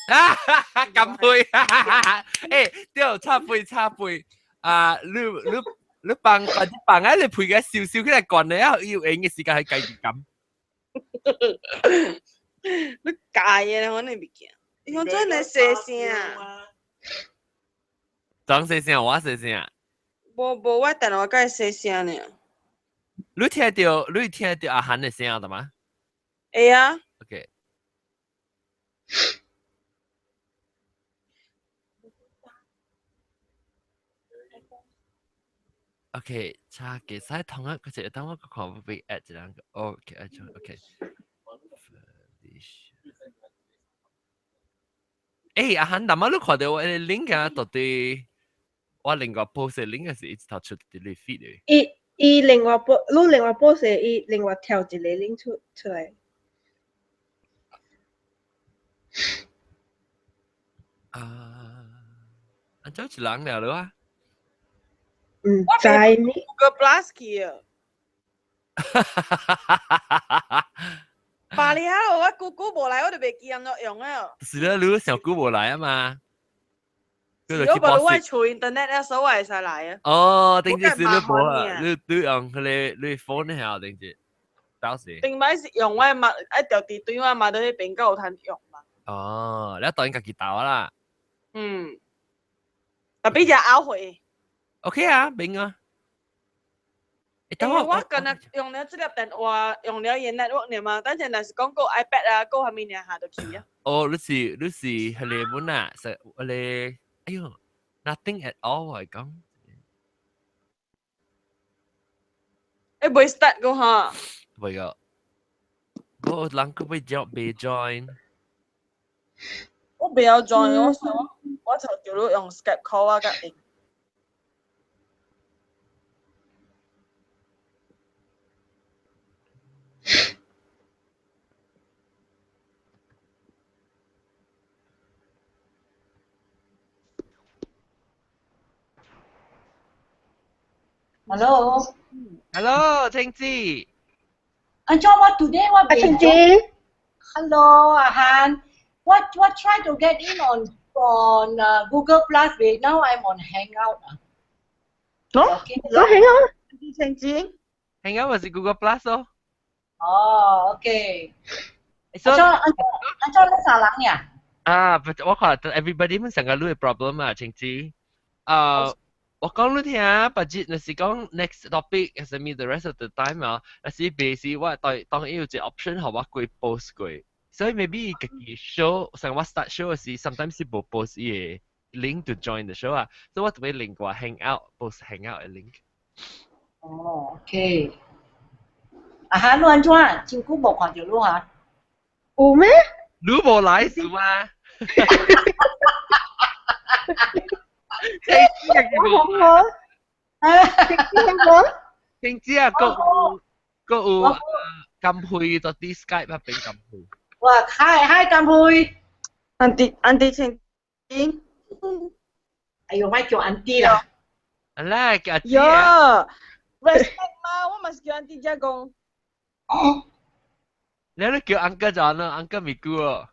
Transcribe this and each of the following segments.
啊，咁配，誒，對，插背，啊，你放或者放喺你配嘅少少，佢嚟講你啊，要用嘅時間係計住咁。你戒嘅我呢物件，用真嚟寫聲。裝細聲，我細聲。無，我等我該寫聲呢。你聽到阿涵嘅聲的嗎？會啊。OK。OK，差嘅使同一個字，等我個 copy add 一兩個。OK。誒，阿涵，但係你看到我嘅 link 啊，到底我另外 post 嘅 link 係一直頭出啲 feed 嘅。伊另外post 伊另外跳一個 link 出來。安怎一人了啊？唔知呢。Google Plus 去啊。罷了，我Google無來，我就袂記安怎用啊。是啦，你上 Google 來啊嘛。如果無我儲 internet 嘅時候，我會使來啊。哦，定住是你無啊？你用你 phone 下定住，到時。定擺是用我嘛，一條地對我嘛，到迄邊夠有通用嘛。哦，你當然家己導啦。特別就拗回。OK 啊，明啊。我今日用了這粒電話，用了嘢 network 呢嘛，等陣若是講個 iPad 啊，個下面下就去啊。哦，你是係你本啊？係你，哎呦 ，nothing at all 我講。誒，未 start 個哈？未個，我人佢未 join。我未有 join，我就叫你用 Skype call 啊，隔應。Hello， 青枝。What today? What青枝 Hello, Ahan. What try to get in on Google Plus? But now I'm on Hangout. Có Hangout?青枝 Hangout 咪是 Google Plus 咯。哦 ，OK。安怎你啥人呀？我看 everybody 們成個都有 problem 啊，青枝。我講你聽，budget 若是講 next topic 係咪 the rest of the time 啊？若是 basic 我當有一個 option 係我會 post 過，所以 maybe 自己 show 成我 start show 時 sometimes 是冇 post 嘅 link to join the show 啊，所以我特別 link 過 hangout post hangout 嘅 link。哦 ，OK。阿涵，你安怎？真久無看到你啊？有咩？你冇來是嗎？青枝啊，個有金配到啲 Skype 入邊金配。哇，hi 金配。Auntie 青枝。哎呦，咪叫 auntie 啦。啦，叫阿姐啊。respect 嘛，我咪是叫 auntie 姐講。你都叫 uncle 咗啦 ，uncle 咪姑哦。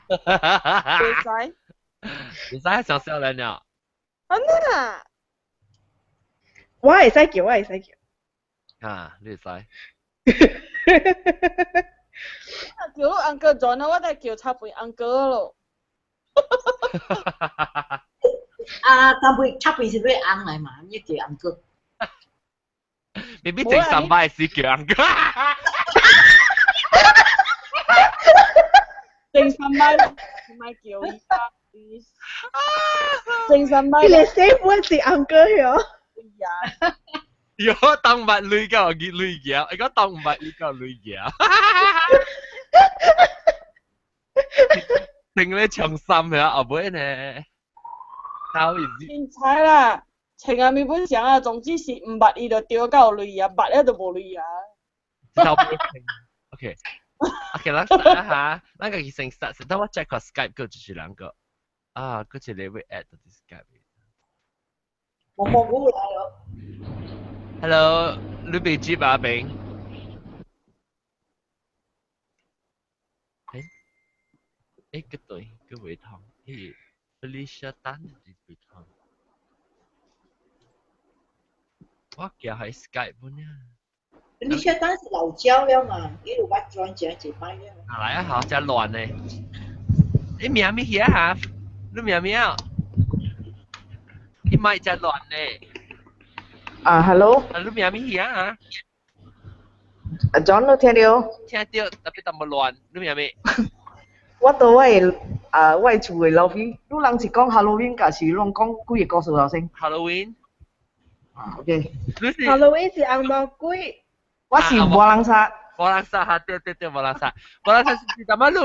袂使。唔使上少年了。安那？我會使叫。啊，你會使。叫你 uncle John， 我再叫插背 uncle 咯。金配插背是你翁嚟嘛？你叫 uncle。maybe 正三擺是叫 uncle。正三擺唔係叫伊爸。正三擺。你哋 save 我是 uncle 咗。如果當物女嘅我見女嘅，如果當物女嘅女嘅，定你長心嘅後尾呢？how is it？天才啦，情啊咪本上啊，總之是唔捌伊就掉到淚啊，捌了就無淚啊。OK， 咱start下，咱個先 start，等我 check 個 Skype 嗰就是兩個啊，嗰隻你會 add 到啲 Skype。我冇估來咯。Hello，你被接啊，炳？誒？個對，個會痛，咦，Felicia Tan係會痛。我叫係 Skype 本呀。你現在是老焦了嘛？一路把轉講一擺了。啊來啊，好，真亂呢。你名咩嘢哈？你名咩啊？你咪真亂呢。hello，啊，你名咩嘢啊John 都聽到，聽到，特別咁亂，你名咩？我到我厝嘅路邊，有人是講 Halloween，還是攏講幾個故事頭先？Halloween。OK。你是 Halloween 是紅魔鬼。我是無人殺。無人殺嚇，對，無人殺。無人殺是點啊？你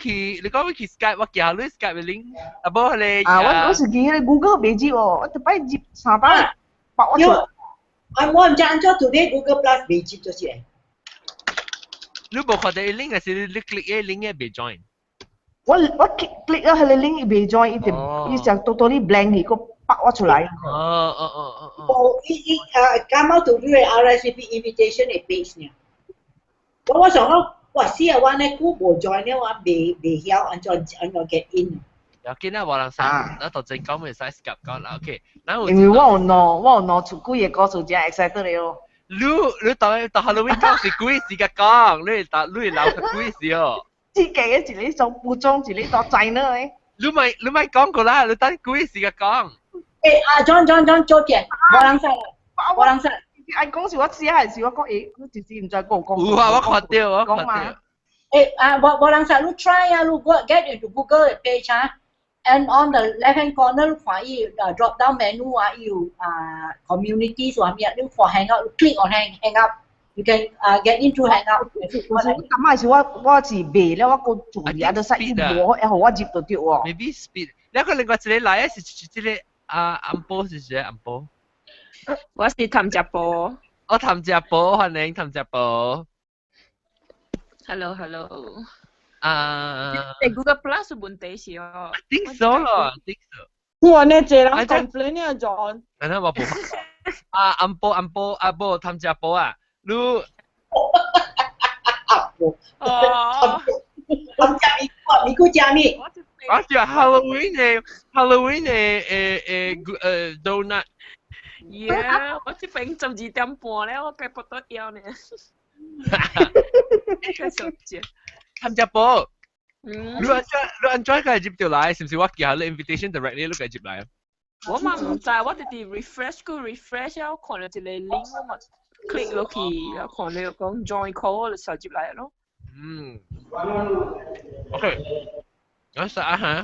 去，你講去 Skype，我叫你 Skype 嘅 link，啊無你。我是記喺 Google 未接喎，我特擺接3擺，白我出。我唔知安怎 today Google Plus 未接咗先。你無看到 link 還是你 click 嘅 link 嘅未 join？我 click 咗佢嘅 link 未 join，伊就 totally blank，佢個白我出嚟。come out to do 嘅 RSVP invitation 嘅 page 呢？我想講，哇死啊！我呢股無 join 呢，我未曉安怎 get in。有見啊，無人殺，我頭先講咪使 Skype 講啦 ，OK。因為我有攞出幾個故事真 excited 了。你當 Halloween 講是幾時嘅講？你留佢幾時哦？自己嘅一啲做服裝，一啲做仔呢？你咪講過啦，你等幾時嘅講？John 做嘅，無人殺啦，無人殺。係講笑，我試下係笑，我講你直接唔再講。有啊，我看到，我看到。無人殺，你 try 啊，你 get into Google 嘅 page 啊。And on the left hand corner, 看伊drop down menu 啊，有community 上面，你看 Hangout, click on Hangout, you can get into Hangout。我感覺是我是未了，我個做嘢都使一摸，然後我接到掉喎。Maybe speed。你個另外一個來是即個暗波是誰？暗波。我是譚家波。我譚家波，歡迎譚家波。Hello。Google Plus 問題是哦。think so 咯，think so。哇，你這人 complain 啊，John。係啦，我冇。暗波，譚家波啊，你。哦。你估加咩？我就 Halloween 嘅donut。Yeah， 我這邊12點半咧，我計不到腰呢。譚家波，你安怎個接條來？是唔是我寄下你 invitation directly 你個接來啊？我嘛唔知，我直接 refresh 啊，看到一個 link 我嘛 click 落去，然後看到講 join call 我就直接來咯。OK， 我試下嚇。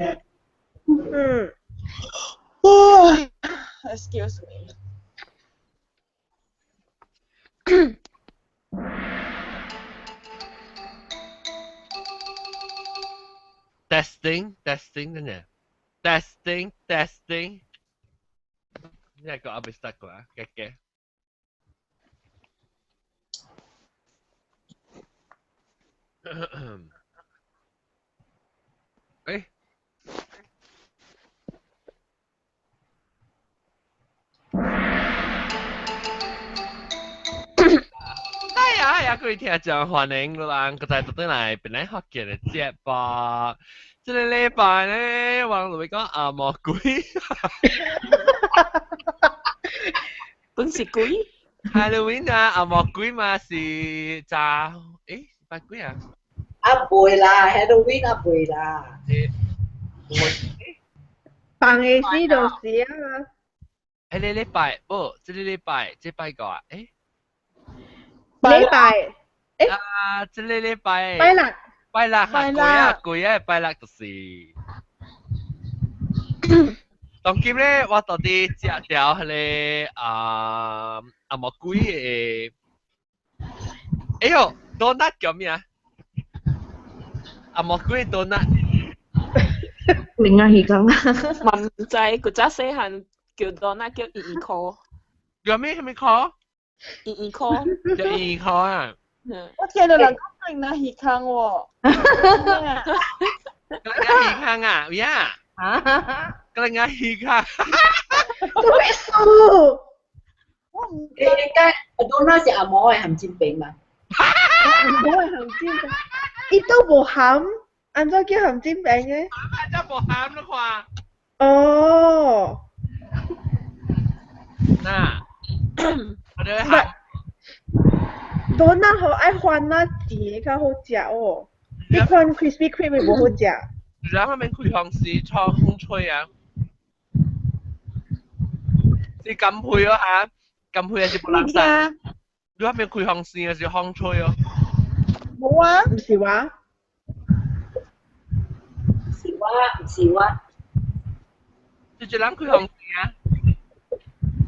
Excuse me。testing 真嘅 testing 呢個阿 Mr. 個啊嘅誒哎呀，佢聽講歡迎你啦，佢在度嚟本來學嘅嚟節目。這個禮拜咧，網絡講阿魔鬼，本是鬼 Halloween 啊，阿魔鬼嘛是炸，誒，拜鬼啊？阿背啦 ，Halloween 阿背啦。放嘅事就是啊。誒，你禮拜，這個禮拜，這拜個啊？誒，禮拜，這個禮拜，拜六。拜六嚇，貴啊，拜六就是。當今咧，我到底食條迄個阿魔鬼嘅，哎呦 ，donut 叫咩啊？阿魔鬼 donut。另外一個。嘛唔知，佢早細漢叫 donut 叫2箍。叫咩箍？2箍。叫2箍啊！我聽到人講另外一坑喎。另外一坑啊，呀！另外一坑。對數。我唔知。donut 是阿毛嘅鹹煎餅嘛？阿毛嘅鹹煎餅，伊都無鹹。安怎叫含煎餅嘅？真係無鹹啦啩。哦，嗱，我哋唔係，donut 好愛番那字較好食哦。呢款 Krispy Kreme 冇好食。然後面開航時創風吹啊，是咁配咯嚇，咁配係冇冷曬。你話面開航時係是風吹哦。冇啊，唔是話。唔是話，唔是話，就係人開航時啊。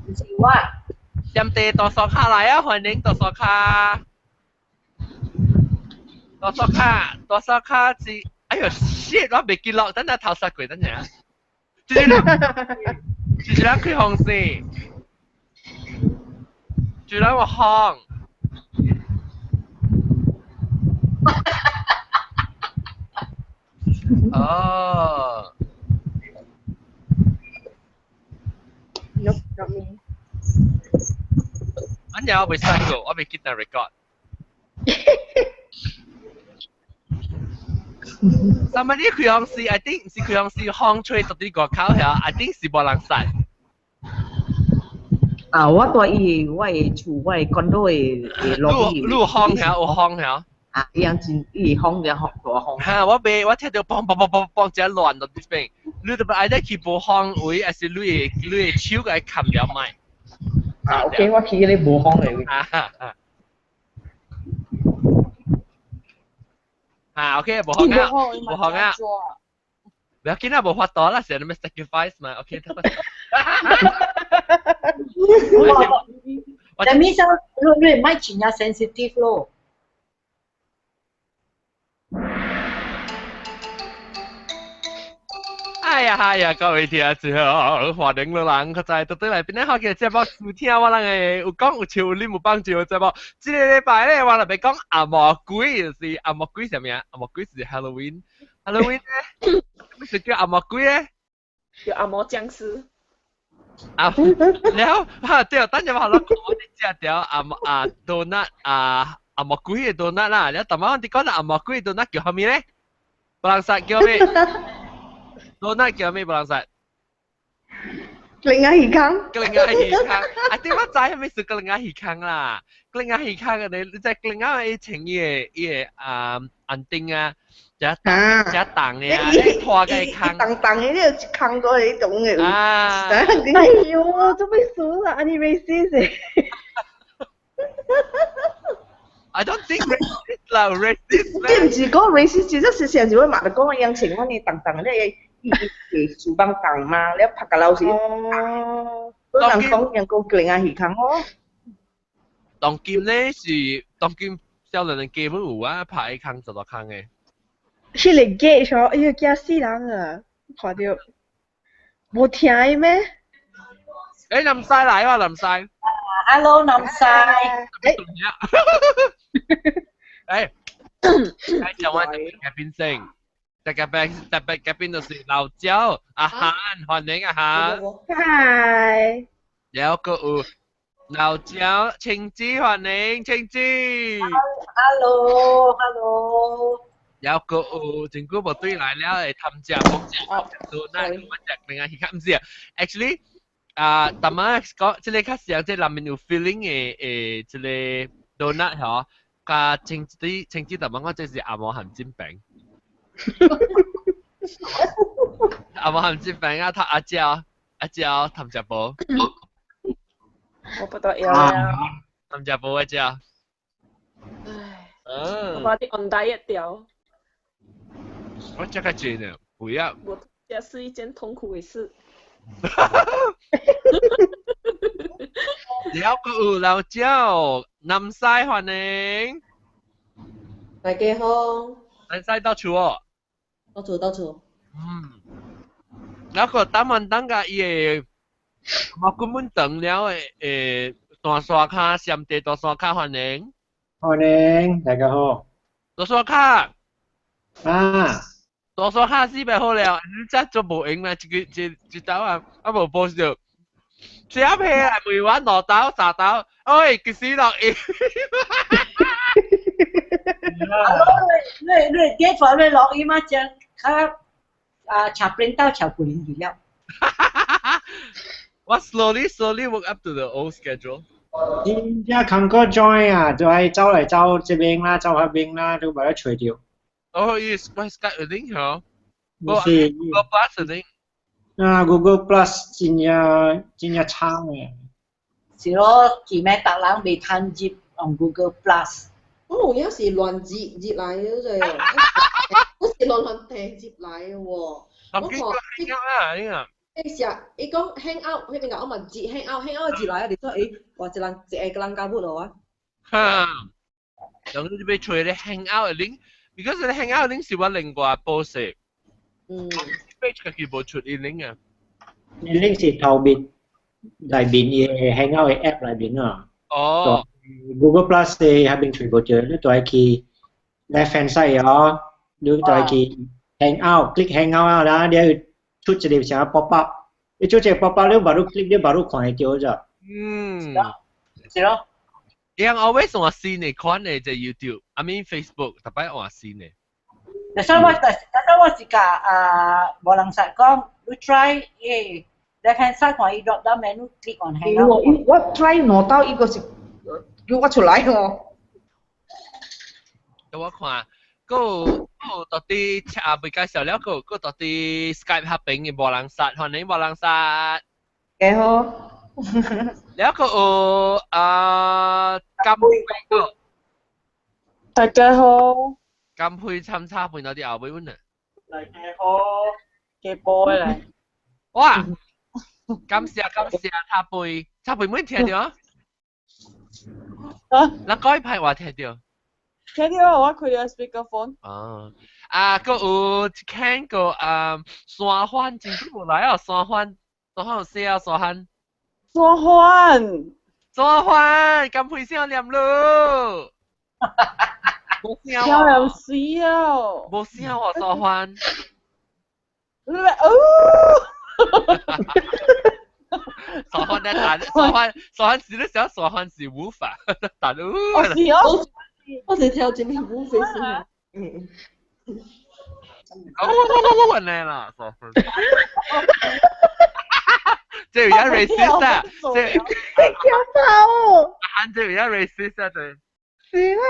唔是話。飲地多索卡嚟啊，歡迎多索卡。多索卡是，哎呦 shit， 我未記落，等下頭殺鬼等陣。就是人開航時，就人我航。哦。Not me。อันนี้我未刪過，我未記得 record。但係呢佢樣是 ，I think 是佢樣是烘吹到啲個口下 ，I think 是冇人食。啊，我住伊我嘅厝，我嘅 condo 嘅落你烘下，有烘下。啊，伊樣真伊烘嘅烘大烘。嚇！我聽到砰砰砰砰砰，只亂到啲邊。你特別愛得去無烘位，還是你嘅手嘅冚了咪？啊 ，OK， 我去嗰啲無烘嘅位。OK， 無烘啊，無烘啊。做。唔要緊啊，無法度啦，成日咪 sacrifice 嘛。OK， 得。但係你唔係真係 sensitive 咯。哎呀，各位聽眾，歡迎老人佢在到對嚟邊咧，好嘅節目收聽我人嘅有講有笑，你冇幫助嘅節目。這個禮拜咧，我嚟俾講阿魔鬼，就是阿魔鬼係咩啊？阿魔鬼是 Halloween 咧，咩是叫阿魔鬼咧？叫阿魔僵屍。然後對，等陣我講我哋只條donut 阿魔鬼嘅 donut 啦，然後頭先我哋講阿魔鬼嘅 donut 叫咩咧？不能殺叫咩？donut 叫咩？不能殺。另外魚坑，另外魚坑，啊！點解仔係咪食另外魚坑啦？另外魚坑嘅你即係另外一層嘢安定啊，一檔嘅啊，一拖嘅坑，當嘅呢個坑咗你種嘅。啊！哎呦，做咩數啦？你 racist I don't think racist 啦，racist 即唔是講 racist，即係成日會罵你講嘅樣情，我哋當咧。伊樹幫檔嘛，你拍個老師，嗰人講人個另外魚坑咯。當劍咧是當劍少年嘅劍有啊，拍坑就落坑嘅。佢嚟 gate 咗，哎呀，驚死人啊！看到冇聽嘅咩？誒，林曬嚟喎，林曬。Hello， 林曬。誒，就我哋嘅變聲。特別邊度是老椒阿涵，歡迎阿涵。Hi。有個老椒青枝，歡迎青枝。Hello。有個政府部隊來了嚟探隻冇隻到那乜隻另外唔知啊。Actually，但係講即係開始即係裡面有 feeling 嘅即係 donut 嗬，加青枝但係我即係阿毛鹹煎餅。阿毛鹹煎餅啊，阿椒氹隻寶。我不得了呀！氹隻寶阿椒。唉，我把啲 on diet 掉。我這個真的不要。這是一件痛苦的事。有個老椒，南西歡迎。大家好。南西到處哦。到處。有個打完燈㗎，伊我根本等了誒，大沙卡上地大沙卡歡迎。歡迎，大家好。大沙卡。大沙卡是咪好了？你真做無用啦，一刀啊，我無報到。寫皮啊，梅灣攞刀殺刀，哎，佢死落去。你跌咗你落去嘛？只查 print 查過年了。我 slowly work up to the old schedule。而家強哥 join 啊，就係走嚟走這邊啦，走下邊啦，都把它除掉。哦，is my Skype a link 嗬？唔是 Google Plus a link。啊 ，Google Plus 真係差嘅。是咯，前面特人未探接用 Google Plus。我有時亂接嚟嘅啫，有時亂訂接嚟嘅喎。我咁幾個 hang out 啊呢個？你成日你講 hang out，佢邊個我問接 hang out 接嚟啊？你都誒話一個人搞不到啊？哈，咁你俾除你 hang out 嘅 link，because 你 hang out 嘅 link 是我另外 post 嘅。page 嘅佢冇出啲 link 啊。你拎是頭邊嚟邊嘅 Hangout 嘅 app 嚟邊啊？哦。Google Plus 嘅下邊全部就你都係去 left hand side 哦，你都係去 Hangout，click Hangout 啦，你要出一個啥 pop up，你出一個 pop up 你baru click 你baru 看得到咋？是咯。Yang always 我試你看嘅就 YouTube，I mean Facebook，特別我試你。所以我是講無人實講，你 try 誒，left hand side 看伊 drop down menu click on Hangout。我 try 攞到一個是叫我出來喎。咁我看，嗰到啲未介紹了，嗰到啲 Skype 合併嘅無人實，看你無人實。幾好。แล้วก็กัมพูก็大家好，กัมพู參差半有啲後輩喎。大家好，嘅波嚟。哇！感謝插背妹聽到啊？嗱，嗰一排話聽到。聽到我佢有 speakerphone。哦，個有聽個山番真係冇來啊！山番有寫啊山番。沙番，咁配先有念咯。冇聲有人笑。冇聲喎，沙番。沙番咧，但沙番是咧想沙番是無法，但我是跳前面無非先啊。我嚟啦，沙番。即係而家 racist 啊！即係強暴。即係而家 racist 啊！對。是啦。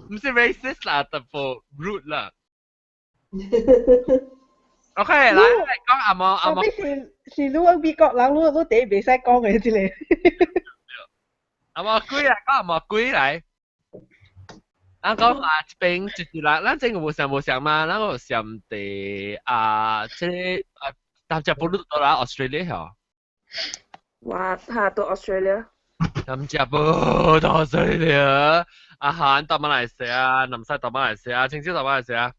唔是 racist 啦，但係 rude 啦。OK，嚟講阿毛。是如果美國人，你哋未使講嘅之類。阿毛龜啊，講阿毛龜嚟。我講話邊就是啦，咱真係冇想嘛，咱個想地即但係不如到啦 Australia 嗬。哇，下到 Australia。咁就不到 Australia， 阿韓到馬來西亞，南西到馬來西亞，青椒到馬來西亞。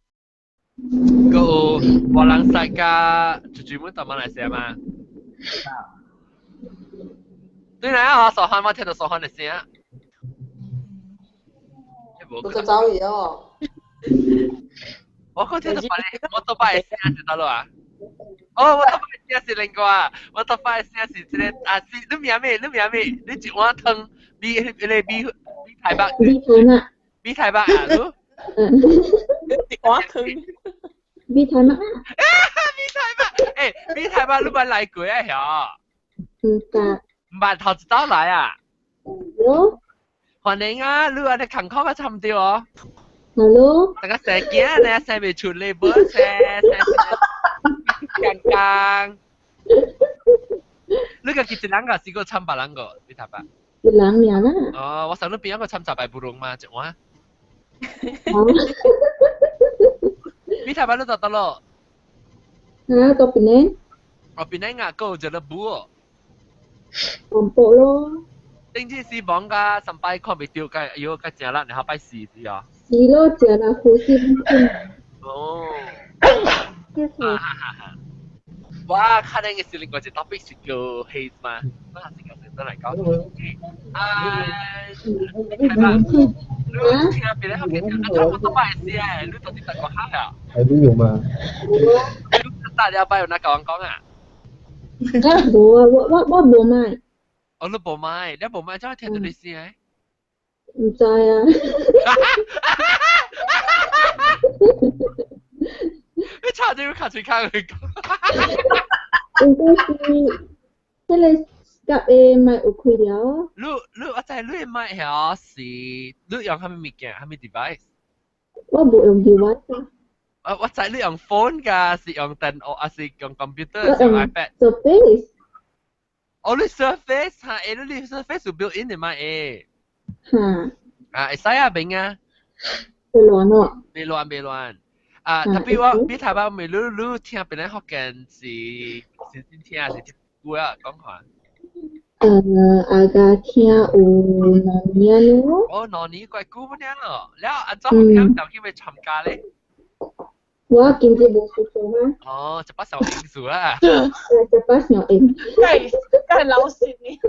個華人世界就專門到馬來西亞嘛。對啦，我傻漢我聽到傻漢嘅聲。我就走而哦。我講聽到我都把嘅聲就得咯啊。哦，我頭髮先是另個啊，我頭髮先是即個是你名咩？你一碗湯比台北。比台北啊，一碗湯。比台北啊？比台北你咪來過啊？嗬？唔得。唔係頭一道來啊？有。歡迎啊！你話你勤康嘅參掉哦。Hello。大家成日見啊，你成日出嚟本成。gang你個幾兩個試過參八兩個？你睇吧。一兩年啦。哦，我上到邊一個參雜敗不容嘛？一碗。你睇吧，你得咯。啊，到邊呢？我邊呢個就係布哦。廣播咯。定之是講噶，上擺看未掉嘅，要個正啦，然後擺試啲啊。是咯，正啦，呼吸唔順。哦。就是。哇，可能嘅是另外一個 topic 是叫 hate 嘛，我下次講真嚟講。係嘛？你聽別人學嘅，我都唔係事啊，你到底得個蝦啊？係都用嘛？你打了拜有哪講講啊？冇啊，我冇買。哦，你冇買，你冇買，真係聽到你先誒。唔知啊。你差啲要卡嘴卡佢講。應該是，迄個甲嘅咪有開了。你我知你買遐是你用蝦米物件，蝦米 device？我冇用 device 啊。我知你用 phone 㗎，是用電腦，還是用 computer，是用 iPad？ Surface。哦，你 Surface 嚇，你 Surface 有 built in 嘅嘛？嚇。啊，會使啊，明啊。會亂咯。未亂。啊，特別我比台灣咪你聽別人學嘅是先聽還是聽古啊？講下。阿家聽有兩年咯。哦，兩年怪久不了咯。แล้วอันเจ้าของ聽就去參加咧。我今日冇事做啊。哦，就把小英數啦。就把小英。係老師你。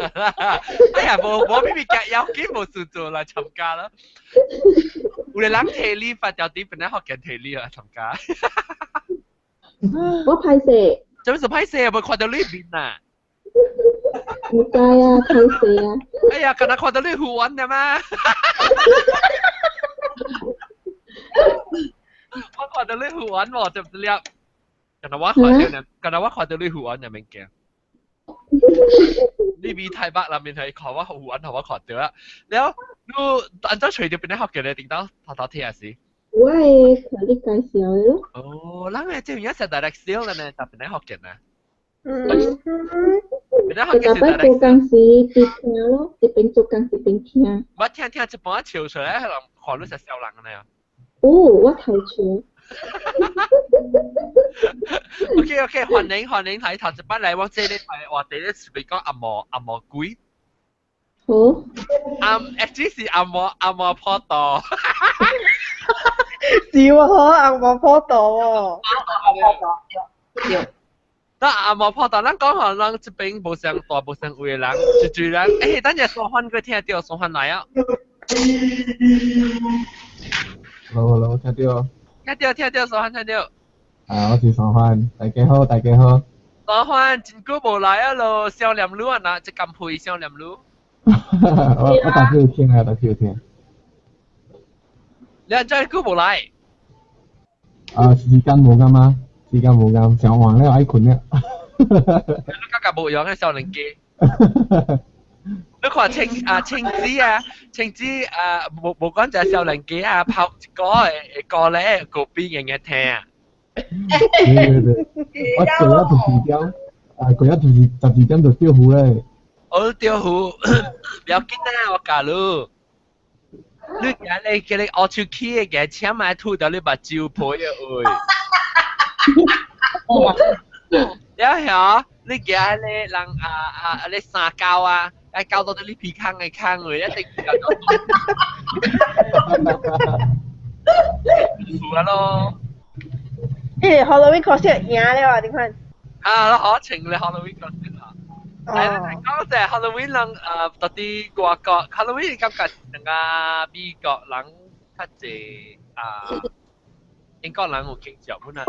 哎呀，冇咪咪夾有幾冇事做來參加啦。有人諗體力發掉啲本來學緊體力啊參加。我拍攝。做咩事拍攝啊？冇看到你面啊？唔知啊，拍攝啊。哎呀，今日看到你好玩嘅嘛？我看到你好玩喎，就唔知了。今日我看到你好玩嘅物件。你咪太白啦，面係看我好玩，同我看到啦。แล้วอันเจ้า隨條邊咧學嘅咧，點到偷聽下先。我係佢哋介紹嘅咯。哦，嗱我即係而家成 direct sale 嘅咧，就邊咧學嘅呢？邊咧學嘅是 direct sale。做工時邊聽咯，一邊做工一邊聽。我聽一半笑出來，可能看到實笑人嘅呢。哦，我睇住。OK， 歡迎睇頭一班嚟往這裡係我哋咧會講阿毛鬼。好。actually 是阿毛坡道。是喎，阿毛坡道喎。得阿毛坡道，咱講下咱這邊無上大無上位嘅人，住人，誒，等陣雙番佢聽到雙番來啊。Hello， 聽到。聽到，雙番聽到。我是雙番，大家好。雙番真久無來啊咯，少念路啊嗱，即咁配少念路。我當時有聽。你係真久無來？時間冇咁，上網咧愛困咧。你家家冇用嘅少年機。你看青子冇講就係少年機啊，泡一個咧個邊嘅聽啊。我過咗12點就釣魚咧。我釣魚，不要緊啦，我教你。你叫你學出去嘅，請買吐到你把招婆嘅會。แล้วเหรอนี่แกเลยลังอะไรสาเกาไอ้เกาตัวนี้ผีข้างเลยแล้วติดกับตัวหัว咯Halloween costume 贏了啊？點看？แล้ว好情เลย Halloween costume 啊講就係 Halloween 人到啲外國 Halloween 感覺人家美國人較濟英國人有慶祝本啊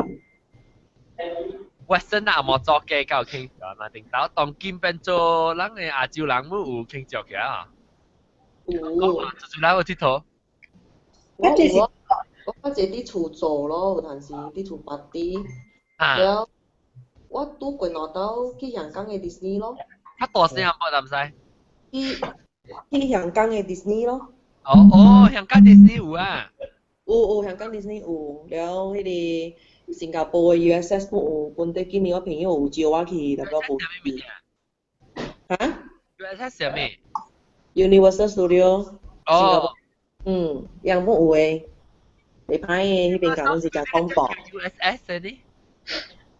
Western 啊，冇做嘅夠慶祝啦，定到當今變做人嘅亞洲人冇有慶祝嘅啊。做哪個佚佗？我嗰陣啲厝做咯，有陣時啲厝party。然後我拄過攞到去香港嘅 Disney 咯。較大聲啊，冇唔使。去香港嘅 Disney 咯。哦，香港 Disney 有啊。有香港 Disney 有，然後迄個。新加坡嘅 USS 都有，本地今年我朋友有招我去，但係我冇去。嚇 ？USS 係咩 ？Universal Studio。哦。樣本有嘅，你歹嘅，迄邊講是講廣播。USS 係啲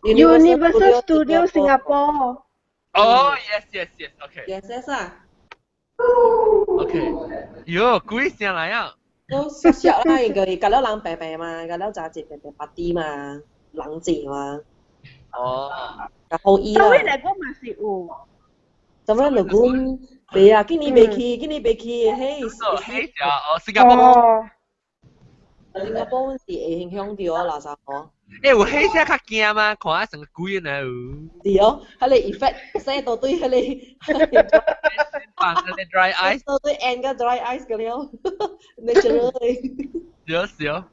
？Universal Studio 新加坡。哦 ，yes，OK。USS 啊。OK。喲，貴聲來啊！都少少啦，佢隔咗人白白嘛，隔咗扎隻白白白啲嘛，冷靜嘛。哦。咁好意啦。咁你嚟講咪是有。咁樣嚟講，未啊，今年未去，嘿。新加坡。新加坡是会影响到垃圾哦。有迄些较惊吗？看下成个鬼啊有。是哦，迄个 effect 使到对迄個放嗰啲 dry ice， 到對 end 個 dry ice 個了，natural 嘅。少。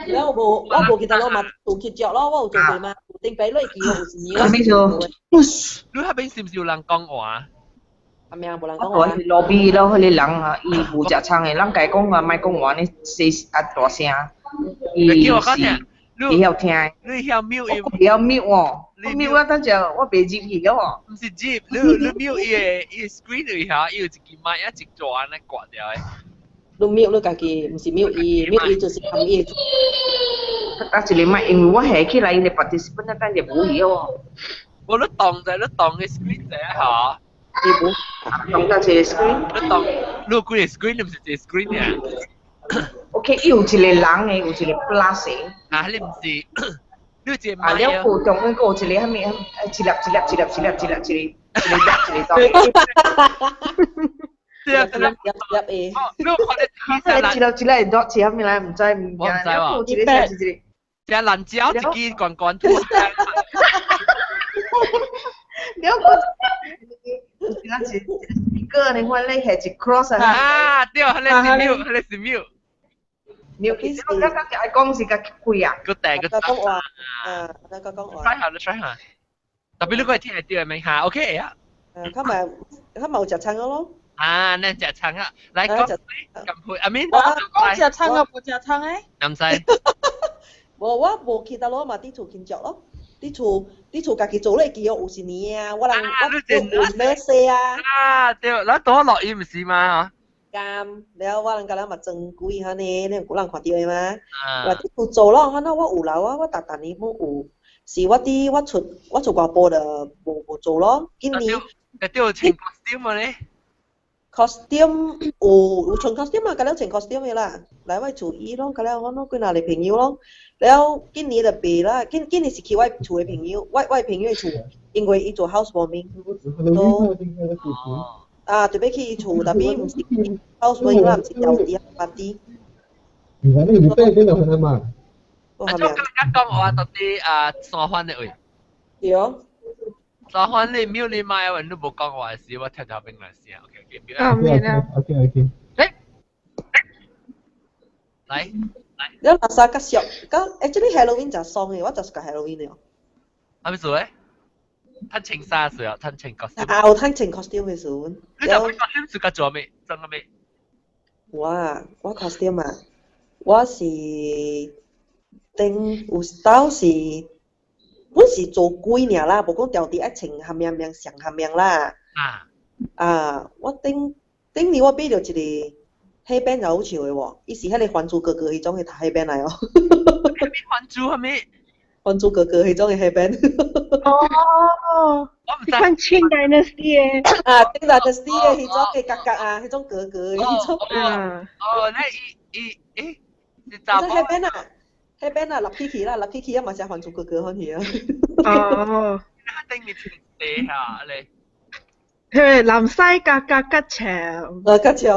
แล้ว我記得咯，嘛做揭著咯，我有做過嘛，定俾你記號是咩咯？咩做？你嗰邊是唔是有人講話？係咪啊？冇人講我話。是路邊咯，迄個人啊，伊負責撐嘅，人家講話莫講話呢，細大聲，伊叫我講聽，伊曉聽。你曉 mute 伊，曉 mute 喎，我 mute 啊，等陣我袂入去嘅喎。唔是接，你 mute 伊 screen 裏下，伊有一支麥一直做安尼掛掉嘅。你 mute 你家己，唔是 mute 伊，mute 伊就是含伊。啊，一個麥，因為我下起來，伊個 participant 等陣冇去喎。我都當嘅 screen 者嚇。你冇動到一個 screen？ 你當，你有幾個 screen 唔是一個 screen 嘅？OK，有一個人嘅，有一個 plus 嘅。啊，你唔是，你有一個麥啊，了個中嗰個有一個蝦米，一粒。對啊，入誒。你有看到一粒 dot 是蝦米來？唔知。我唔知喎。一個爛椒一支罐罐吐。了個，一個呢，我咧係一 cross 啊。啊，對，迄個是 mute。你其實我剛才講是個貴啊。個第個講話，你講話。try 下。特別你個係聽係對咪嚇 ？OK 啊。佢咪有食餐咯。啊，你食餐啊，嚟講咁配，阿面。我食餐啊，冇食餐誒。唔使。我冇記得咯，嘛啲做見着咯。啲做家己做咧，記咗50年啊！我換咩色啊？啊，對，嗱多落雨唔是嘛？咁，แล้ว我人咪正規下呢，你有人看到嘅嘛？話啲做咯，可能我有啦，我特呢冇有，是我出外播就冇做咯。今年有穿 costume 啊咧 ？costume 有穿 costume 啊，咁了穿 costume 嘅啦，嚟我做衣咯，咁了我佢拿嚟朋友咯。แล้ว今年就變啦，今年是去我厝嘅朋友，我朋友嘅厝，因為伊做 housewarming，都特別去厝，特別唔是 housewarming 啦，唔是掉啲白啲。而家呢個杯邊度去啊嘛？我係咪？我講話到啲三番嘅位。對哦。三番你秒你買啊，你冇講話事，我聽下邊來先。OK， 啊，明啦。OK。嚟。你垃圾咁少，咁 actually Halloween 就爽嘅，我就是個 Halloween 了。係咪做咧？睇青紗時候，睇青 costume。啊，有睇青 costume 嘅時候。你就睇 costume 做做咩？做咗咩？我 costume 啊，我是有當時，我是做鬼爾啦，無講掉啲一穿下面上下面啦。我頂年我買到一個。黑邊就好笑嘅喎，伊是迄個還珠格格迄種嘅黑邊嚟哦。還珠係咩？還珠格格迄種嘅黑邊。哦，你看清 Dynasty 嘅。清 Dynasty 嘅迄種嘅格格啊，迄種格格迄種。你查某？黑邊啊，立起起啦，立起起啊，嘛是還珠格格好似啊。哦。你頂面穿地下你。佢南西格吉祥。吉祥。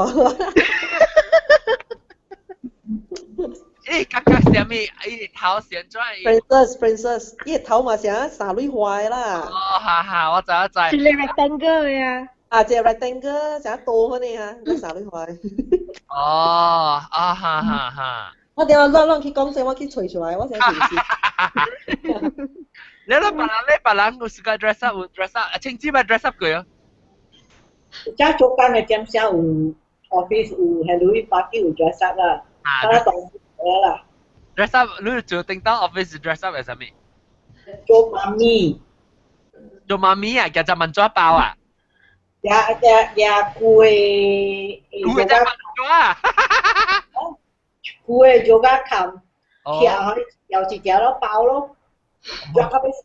格什麼？頭先轉。Princess， 伊個頭嘛成三蕊花啦。哈，我知。一個 rectangle 嘅啊。一個 rectangle 成大嗰啲啊，嗰三蕊花。哈。我哋話亂去講聲，我去吹出來，我先試試。你別人有時間 dress up，青枝咪 dress up 佢啊。家做間嘅店上有 office 有 Halloween party 有 dress up 啦，但係當時啦。dress up，你做叮當 office dress up 係什麼？做媽咪。做媽咪啊？叫做文裝包啊？也攰做文裝啊？攰做家冚，條有時條咯包咯，做個咩事？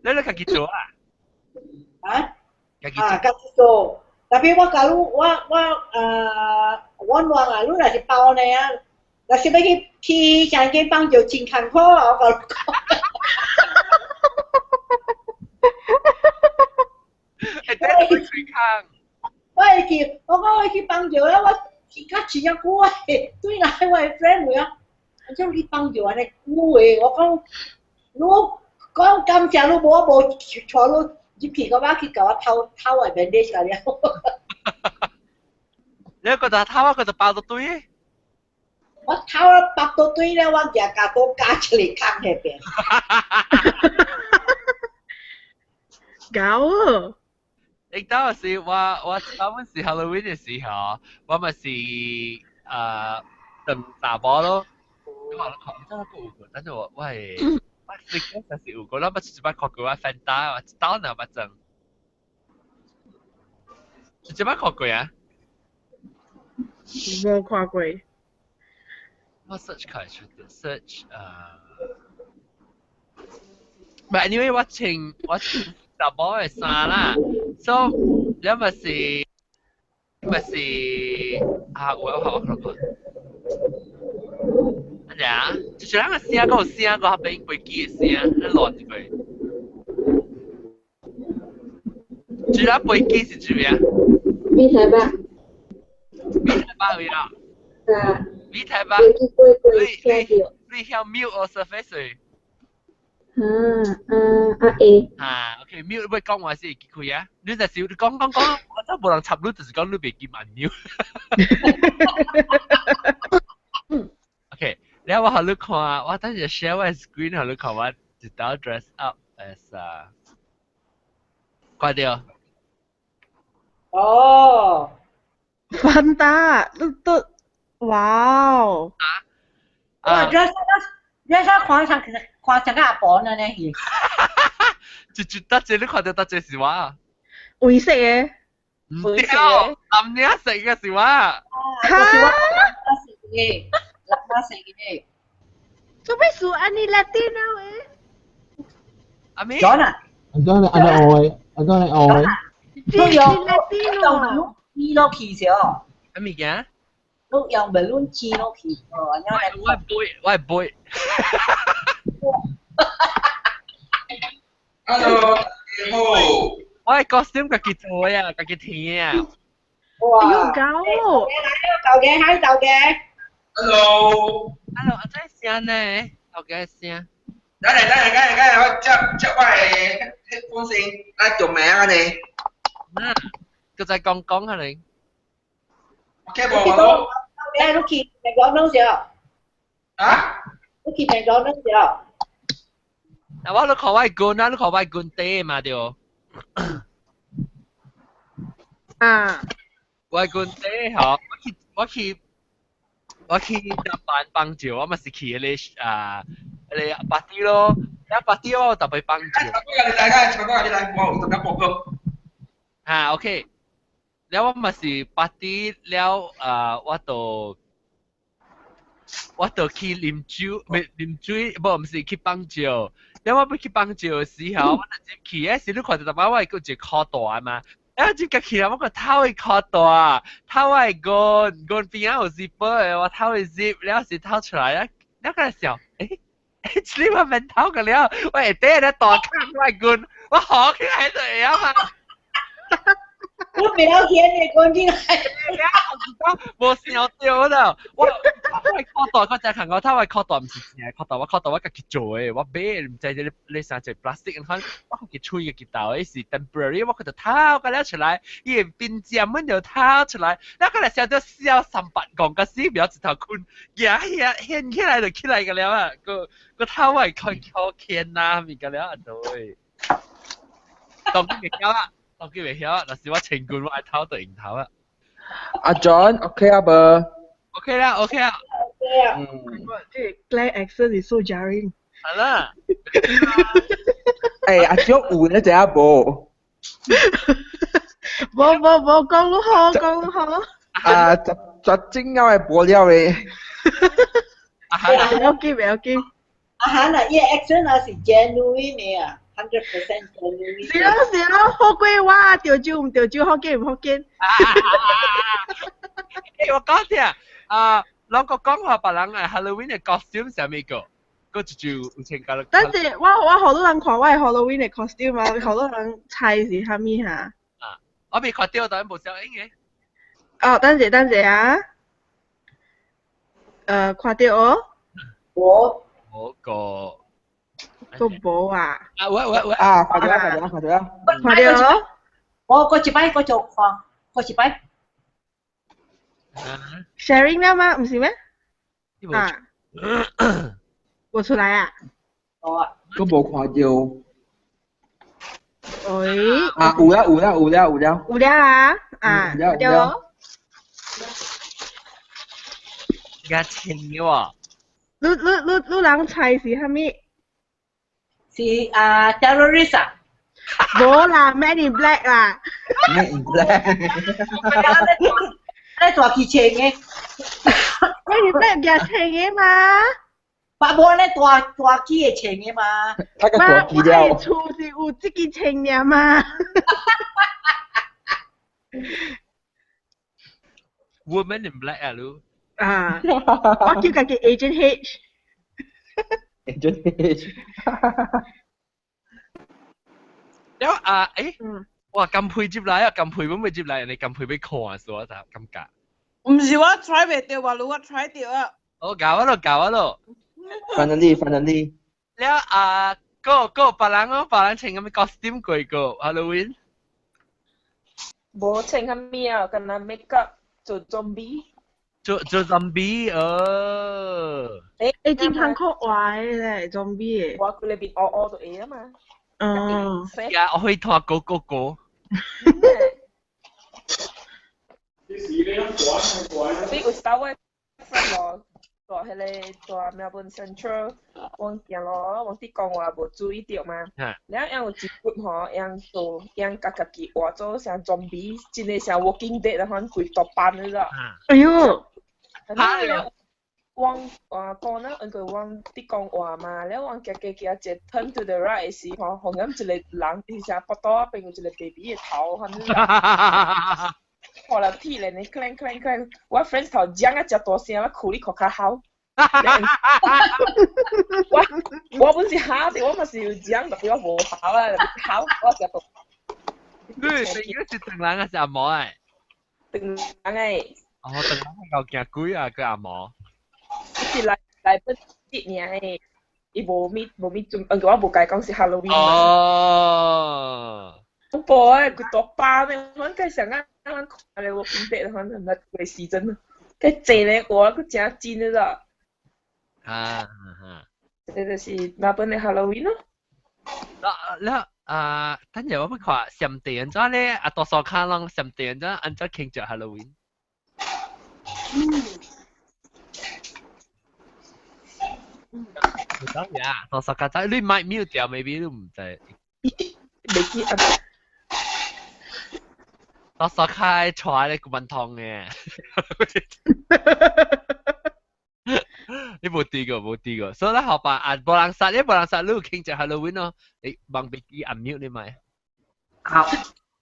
你自己做啊？自己做。Tapi 我假如我亂啊，你若是包呢啊，若是要去上間房就真艱苦啊，我講。真係會最坑。我講我去幫助啦，我而家前一股啊，對啦，我係 friend 嚟啊，我將你幫助啊，你股嘅，我講感謝你冇坐到入去個話去搞我偷嚟 bandage 㗎了。你覺得偷啊？佢就爆到堆。我偷咗8到堆咧，我日架都加出嚟坑喺邊。搞啊！亦都係我嗰陣時 Halloween 嘅時候，我咪是等打波咯。咁我講真係個個，等住我喂食嗰陣時個啦，乜只乜確個話 Fanta， 我當然乜陣，只乜確個啊？冇看過。我 search 開出嘅 search But anyway，我請打波嘅衫啦，so 你咪是我講。呀，就是那個聲，嗰個聲，嗰個俾飛機嘅聲，你亂住佢。住那飛機是住咩啊？米台北。米台北去啦。啊。米台北。你曉 mute or surface 去？A。OK， mute 你講話先記佢啊。你就少講，我真冇人插你，就是講你別記慢 mute。OK。你我好你看，我等陣 share 我 screen 好你看我一道 dress up as 掛掉。哦。Fanta，都，哇哦！dress up 看上個阿婆呢呢？就得隻你看到得隻是話？灰色嘅。唔對，藍色色嘅是話。嚇！Lama sige. Sampai suan ni Latino Amin. John ada oi. Lúc Latino. Chi nó kỳ xíu. Amin kìa. Lúc dùng balloon chi nó kỳ. Why boy? Hello. Why costume cái thôi à, cái thiên à. Ayun, gao. Tàu ghé hai tàu ghé. Hello. Hello, anh thấy xem nè. Ok, xem. Cái này, tôi chắc phải headphone xin. Ai chụp mẹ cái này. Nè, cái在講下你。Ok, bộ mà Ê, lúc khi mày góp nấu gì à? Hả? Lúc khi mày góp nấu gì à? À,我考外軍啊，你考外軍地嘛對。啊。外軍地好，我去日本幫助，我咪是去你party咯，一 party 我特別幫助。差唔多你嚟，我特別報告。啊 ，OK， แล้ว我咪是 party แล้ว我就去啉酒，唔係啉水，唔是去幫助。แล้ว我去幫助嘅時候，我就去嗰時你看到我係個隻靠大嘛。然後就去啦，我個頭係靠大，頭係乾邊有 zipper 嘅，我頭係 zip，然後是頭出來，然後嗰陣時候，你話面頭嘅了，我係嗲咧大坑我係乾，我學起來就係啊嘛。我未有見你講啲係，冇笑掉啦！我係靠袋，我就係我睇我靠袋唔是淨係靠袋，我靠袋我自己做嘅，我俾唔制你成隻 plastic 咁，我自己吹嘅結構，是 temporary， 我佢就掏個了出來，伊邊尖咁就掏出來，然後佢哋成日笑300講個屎苗直頭坤，掀起來就起來個了啊，個頭係靠牽啊，咪個了啊對，當佢未曉啊。我叫未曉，但是我情願我係偷對唔偷啊。阿 John，OK 啊噃 ？OK 啦，OK 啦。這 Glenn accent is so jarring。係啦。誒，阿 John 換一隻阿噃。冇，講得好。啊，實精優係播了嘅。未有機。阿涵啊，依個 accent 啊是 genuine 嘅啊。100% genuine。是咯，好鬼話調酒唔調酒，好見唔好見。我講聽兩個講話別人係 Halloween 嘅 costume 係咩個？個就有請教。但是我好多人看我係 Halloween 嘅 costume 嘛，好多人猜是蝦米嚇。我未看到，但係冇笑應嘅。哦，等陣啊，看到哦，我個無啊，喂，啊，快啲啊，快啲啊！看到哦，我一擺我就看，我一擺 sharing 了嗎？唔是咩？呢啊，冇出來啊？哦，都冇看到。喂，啊，有了。有了啊，啊，有了看到哦，而家清嘅喎，你人猜是蝦米？是terrorist 啊，無啦，Man in Black 啦，咩唔知咧？咧大機車嘅， Man in Black 嘅青嘅嘛，把波咧大機嘅車嘅嘛，他個嘛，大機了。我厝是有這個青嘅嘛。Woman in Black 啊，你啊，我叫佢嘅 Agent H。แล้ว哇咁配接嚟啊，咁配會唔會接嚟？人哋咁配俾 call 啊，所以就咁夾。唔是我 try 未到話，我 try 到啊。我搞啊咯。反正啲。แล้วก็別人請咁嘅 costume 過個 Halloween。冇請咁咩啊？跟那 make up 做 zombie。做 zombie 正常酷壞咧，zombie 嘅。話佢裏邊屙到嘢啊嘛。呀，我可以拖個。比如 Star Wars friend 咯，在迄個在 Melbourne Central 往行咯，往啲講話無注意到嘛。然後有一骨吼，樣家己畫做像 zombie，真係像 Walking Dead 咁規大班嗰個。哎呦！แล้ววางก่อนนะอันก็วางที่กองว่ามาแล้ววางแกจะ turn to the right สิพอของนั้นจะเลยหลังที่จะปะต้อเป็นจะเลย baby เท้าหันนี่พอแล้วที่เลยนี่แคลงว่า friends เท้าจังอ่ะจะตัวเสียแล้วขู่นี่ขอขาเขาว่า不是好的我嘛是有จังแต่ว่า冇好啊好我จะตัว你是等人啊，是阿毛哎？等人哎。哦，等人係夠驚鬼啊，佢阿毛。是來不節年誒，伊無咪做，我無解講是 Halloween。哦。恐怖誒，佢大班誒，我計上啱看咧，我見得可能係個時陣，計濟咧我佢真真啦。這就是那本嘅 Halloween 咯。แล้ว等陣我咪看上帝人咗咧，多數看人上帝人咗，按咗慶祝 Halloween。唔得呀，多數家仔你咪 mute 掉 ，maybe 都唔知。未記啊。多數開坐咧個文堂嘅。你冇啲個，所以咧學吧，無人殺，你有慶祝 Halloween 咯，你望俾佢 unmute 你咪。啊，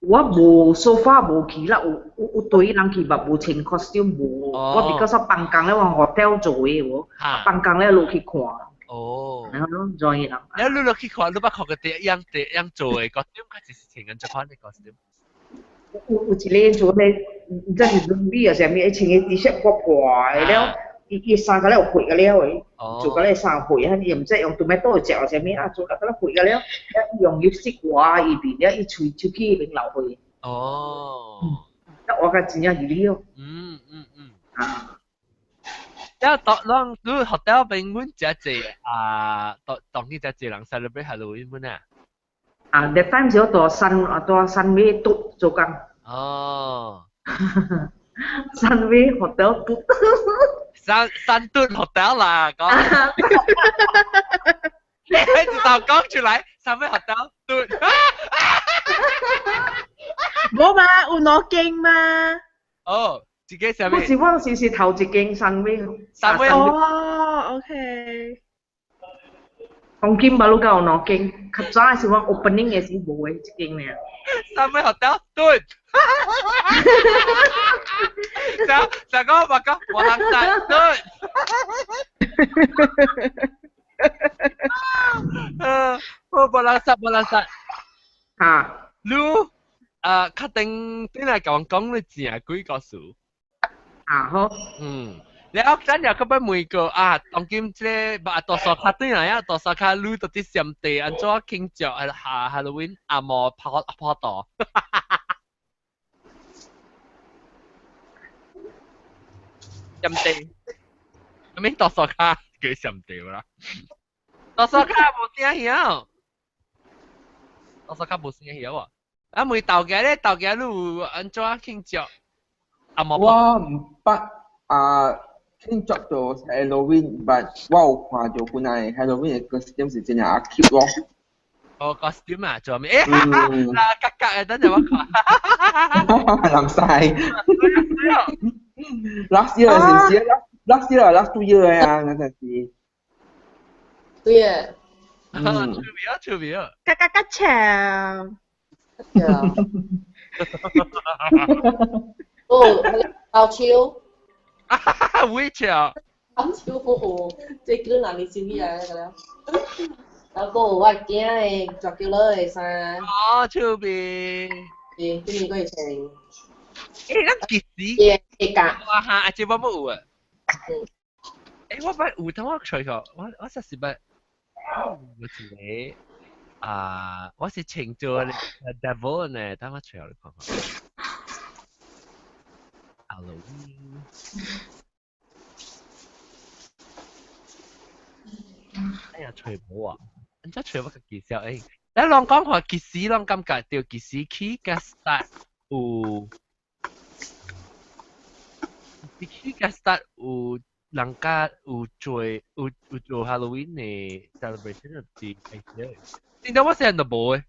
我無 so far 無去啦，有對人去嘛無穿 costume 無，我比較少放工咧往 hotel 做嘅喎，放工咧落去看。哦。然後攏 join 啦。แล้ว你落去看，你捌看過啲樣做嘅 costume，佢就是穿緊一款嘅 costume。有一個做咧，唔知是 zombie 啊，啥物，伊穿嘅 T-shirt 破破嘅了。伊衫個咧有血個了誒，做個咧衫血啊！又唔知用 tomato 食或者咩啊，做個咧血個了，用葉色畫伊邊了，伊喙手機邊流血。哦。我個真正係了。啊。แล้ว當你 hotel 邊門只當啲只人 celebrate Halloween 門啊？that time 時候到新尾都做工。哦。新尾 hotel 都。山墩 hotel 啦，講。你就講出來，山尾 hotel 墩。冇嘛，有攞經嘛。哦，自己上面。我是頭一間山尾。哦 ，OK。黃金馬路有攞經，較早是我 opening 嘅時冇嘅一間咧。山尾 hotel 墩。就講話講，我能賺對。我冇能殺。嚇。你確定啲嚟講你淨係幾個數？啊好。แล้วฉันอยากเข้าไปมือก็ตอนกิมเจ้บ่ตัวสกัดตัวไหนตัวสกัดรู้ตัวที่เสียมเตะอันจ้าคิงเจ้าฮาโลวีนหมอพอต่อเสียมเตะไม่ตัวสกัดเกี่ยวเสียมเตะละตัวสกัด冇聲響ตัวสกัด冇聲響มือเต่าแก咧เต่าแกรู้อันจ้าคิงเจ้าหมอ我唔捌慶祝到 Halloween，but 我有看到佢那 Halloween 嘅 costume 是真係阿 cute 咯。costume 做咩？格嘅，等陣我看。淋晒。last year 係唔係？last year last 2 year 啊，嗰陣時。對啊。出名。嘎長。哦，老超。會唱。老超好，即係叫哪裡小嘢啊？咁樣。老哥，我驚誒，作叫你噻。出名。今年嗰日成。咱幾時？嘅㗎。哇哈，阿姐我冇有啊。我不有通我吹過，我實是不，我一個我是請做咧 devil 呢，等我吹下你看看。Halloween。哎呀，吹冇啊！人家吹我個技巧誒，你啷講話技師啷感覺到技師起個 start 有，技師個 start 有人家有做 Halloween 嘅 celebration 係點？點解我成日都冇嘅？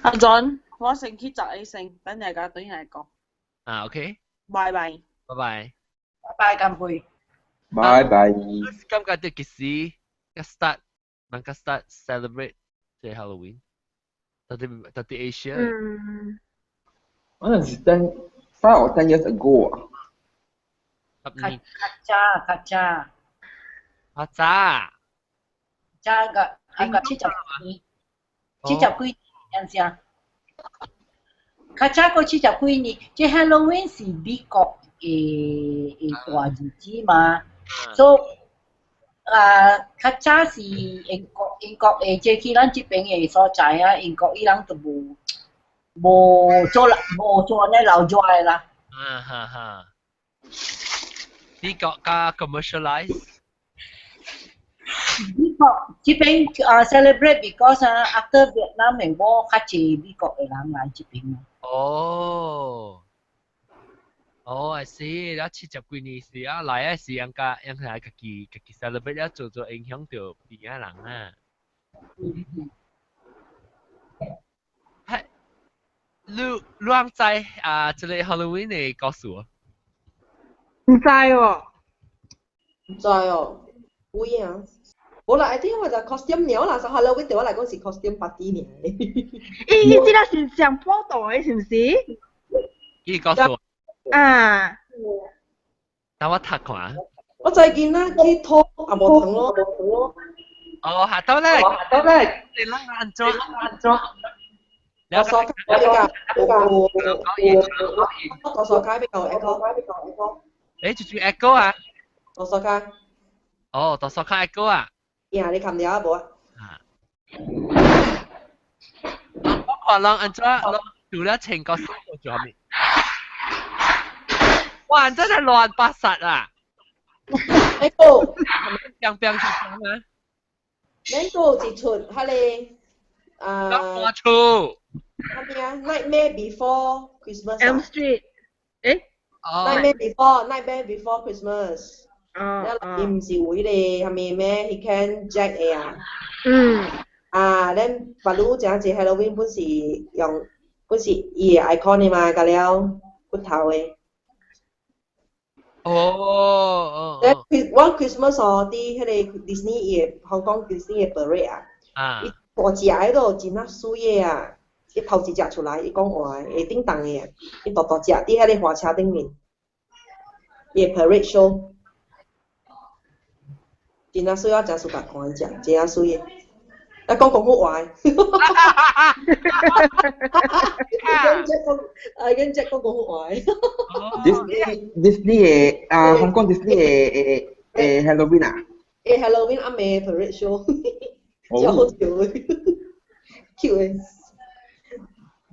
阿 John，我先去找醫生，等大家對嚟講。OK。拜拜。拜拜。拜拜，乾杯。拜拜。感覺到幾時個 start，人家 start celebrate 即係 Halloween，到底 Asia。嗰陣時5 or 10 years ago 啊。卡扎。扎個70幾年先。卡扎個70幾年，即 Halloween 是美國嘅大日子嘛，所以卡扎是英國嘅，即係咱這邊嘅所在啊，英國伊人都冇做呢老做嘅啦。美國加 commercialize。美國這邊celebrate because after Vietnam and war 較濟美國嘅人來這邊嘛。I see，然後70幾年時來時人家自己 celebrate 做影響到別人啊。係，你知這個 Halloween 嘅故事啊？唔知喎。唔知哦，會啊。冇啦，I think 我就 costume 了啦，所以 Halloween 對我嚟講是 costume party 呢。咦，知道是上坡道嘅，是唔是？呢個故事。等我睇看。我就係見啦，佢拖阿無糖咯。下到咧。你諗安裝。我所睇比較，我所睇比較 echo。你住 echo 啊？我所睇。多所睇 echo 啊？呀，你冚掉啊冇啊？我看人安裝，做咗成個生活做咩？哇！真係亂八實啊 ！Mango， 變是點啊 ？Mango 一出，佢哋我出。係咪啊 ？Nightmare Before Christmas。Elm Street，Nightmare Before Christmas。佢唔是會咧，係咪咩 ？He can Jack 嘅啊。then 白魯正係 Halloween 本是用本是伊嘅 icon 嘅嘛，個了骨頭嘅。One Christmas 啲迄個 Disney 嘅香港 Disney 嘅 parade 伊大隻喺度真啊水嘅啊，伊頭一隻出來，伊講話會叮當嘅，伊大隻啲喺個火車頂面，伊嘅 parade show， 真啊水啊，真舒服看只，真啊水嘅。講廣府話。I can check 講廣府話。Disney 香港 Disney Halloween 啊？Halloween 阿妹 parade show， 真好笑嘅，cute 嘅。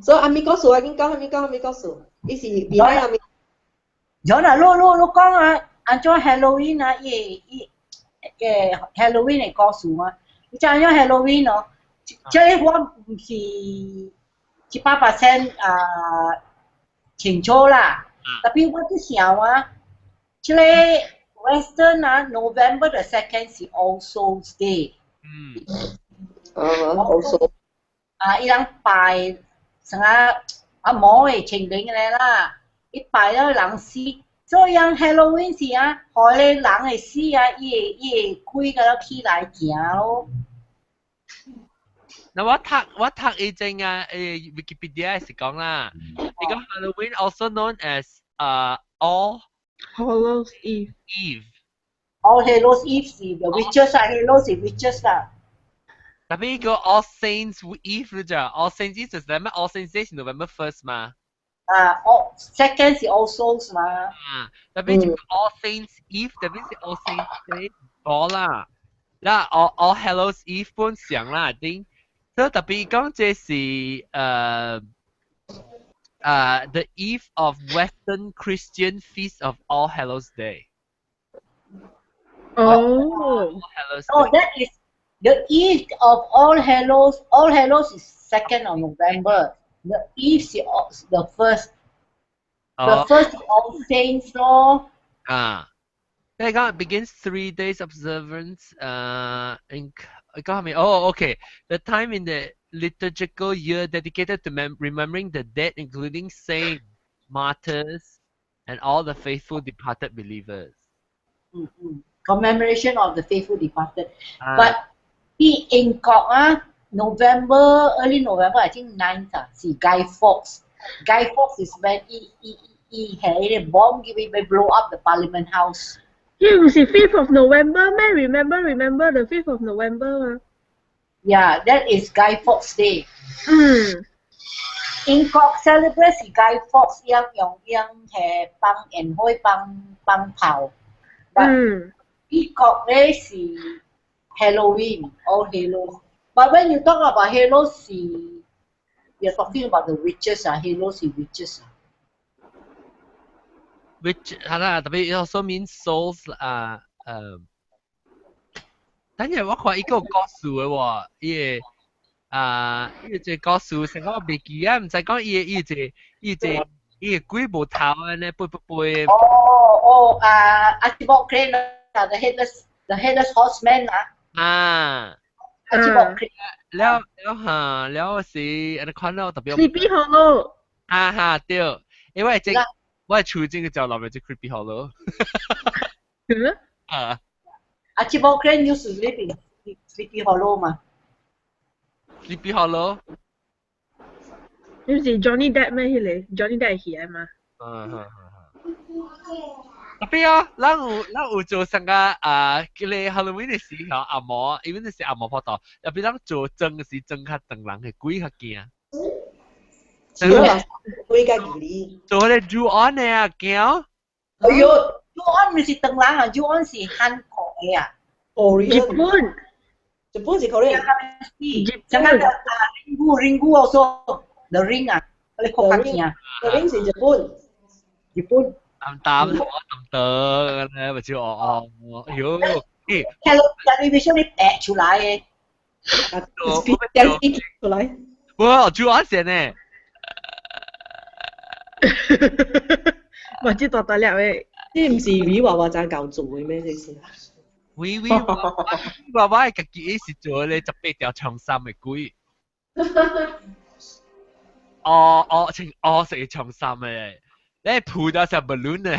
所以阿咪告訴我，緊講阿咪告訴，伊是未來阿咪。有啦，你講啊，按照 Halloween 啊，Halloween 嚟告訴我，你就按照 Halloween 咯，即係我唔是100%清楚啦，特別我啲想啊，即係 Western 啊 ，November the 2nd 是 All Souls Day。All Souls。伊人拜成阿毛嘅情景嘅啦，伊拜咗人死，所以人 Halloween 時啊，害你人會死啊，伊會開個起來行咯。嗱，我讀一陣Wikipedia 是講啦，呢個 Halloween also known as All Hallows Eve。All Hallows Eve 是 the witches 啊 ，Hallows 是 witches 啦。tapi go All Saints Eve 咋 ？All Saints Eve 就係咩 ？All Saints Day 係 November 1st 嘛？Second 是 All Souls 嘛？tapi All Saints Eve 特別是 All Saints Day 多啦。嗱，All Hallows Eve 本上啦，定，所以特別講這是the eve of Western Christian Feast of All Hallows Day。Oh, that is the eve of All Hallows. All Hallows is 2nd of November. The eve is the 1st. The 1st is All Saints咯。They got begins 3 days observance. It got me. Oh, okay. The time in the liturgical year dedicated to remembering the dead, including saints, martyrs, and all the faithful departed believers. Commemoration of the faithful departed. But in England, early November, I think 9th, see Guy Fawkes. Guy Fawkes is when he had a bomb blow up the Parliament House. Yeah, it's the 5th of November, man. Remember the 5th of November. Yeah, that is Guy Fawkes Day. England celebrates Guy Fawkes yang係放煙花放炮。Peacock Day 是 Halloween, All Hallows. But when you talk about Hallows, you're talking about the witches. Hallows is witches. Which 係啦，特別 it also means souls 等陣我看伊個故事嘅喎，伊個故事成個未記啊，唔使講伊個鬼無頭啊，呢背。Archibald Crane the headless horseman Archibald Crane แล้ว是อัน看到特別 Sleepy Hollow 對，因為我係處境嘅就諗住 Creepy Hollow。Archibald Crane used to live in Sleepy Hollow 嘛。Sleepy Hollow。你是 Johnny Depp 咩？佢嚟 Johnny Depp 係佢嘛？特別啊，咱有做成個叫你 Halloween 嘅時候，阿嬷，even 是阿嬷拍到，特別咱做裝嘅時裝較長人嘅鬼較驚。鬼較疑做嗰啲 Ju-on 嘅啊，驚。哎呦 ，Ju-on 唔是長人啊 ，Ju-on 是韓國嘅啊。日本是 Korean。Jangan Ringu also the ring 啊，你學下先啊。The ring 是日本。淡咧，咪照妖。Hello television 你誒出來嘅。出來。哇，Ju-on 先呢。或者大大粒嘅，呢唔是Wee娃娃贊教做嘅咩？呢是Wee娃娃係自己是做咧18條長衫嘅鬼。食長衫嘅，你鋪到成 balloon 嘅。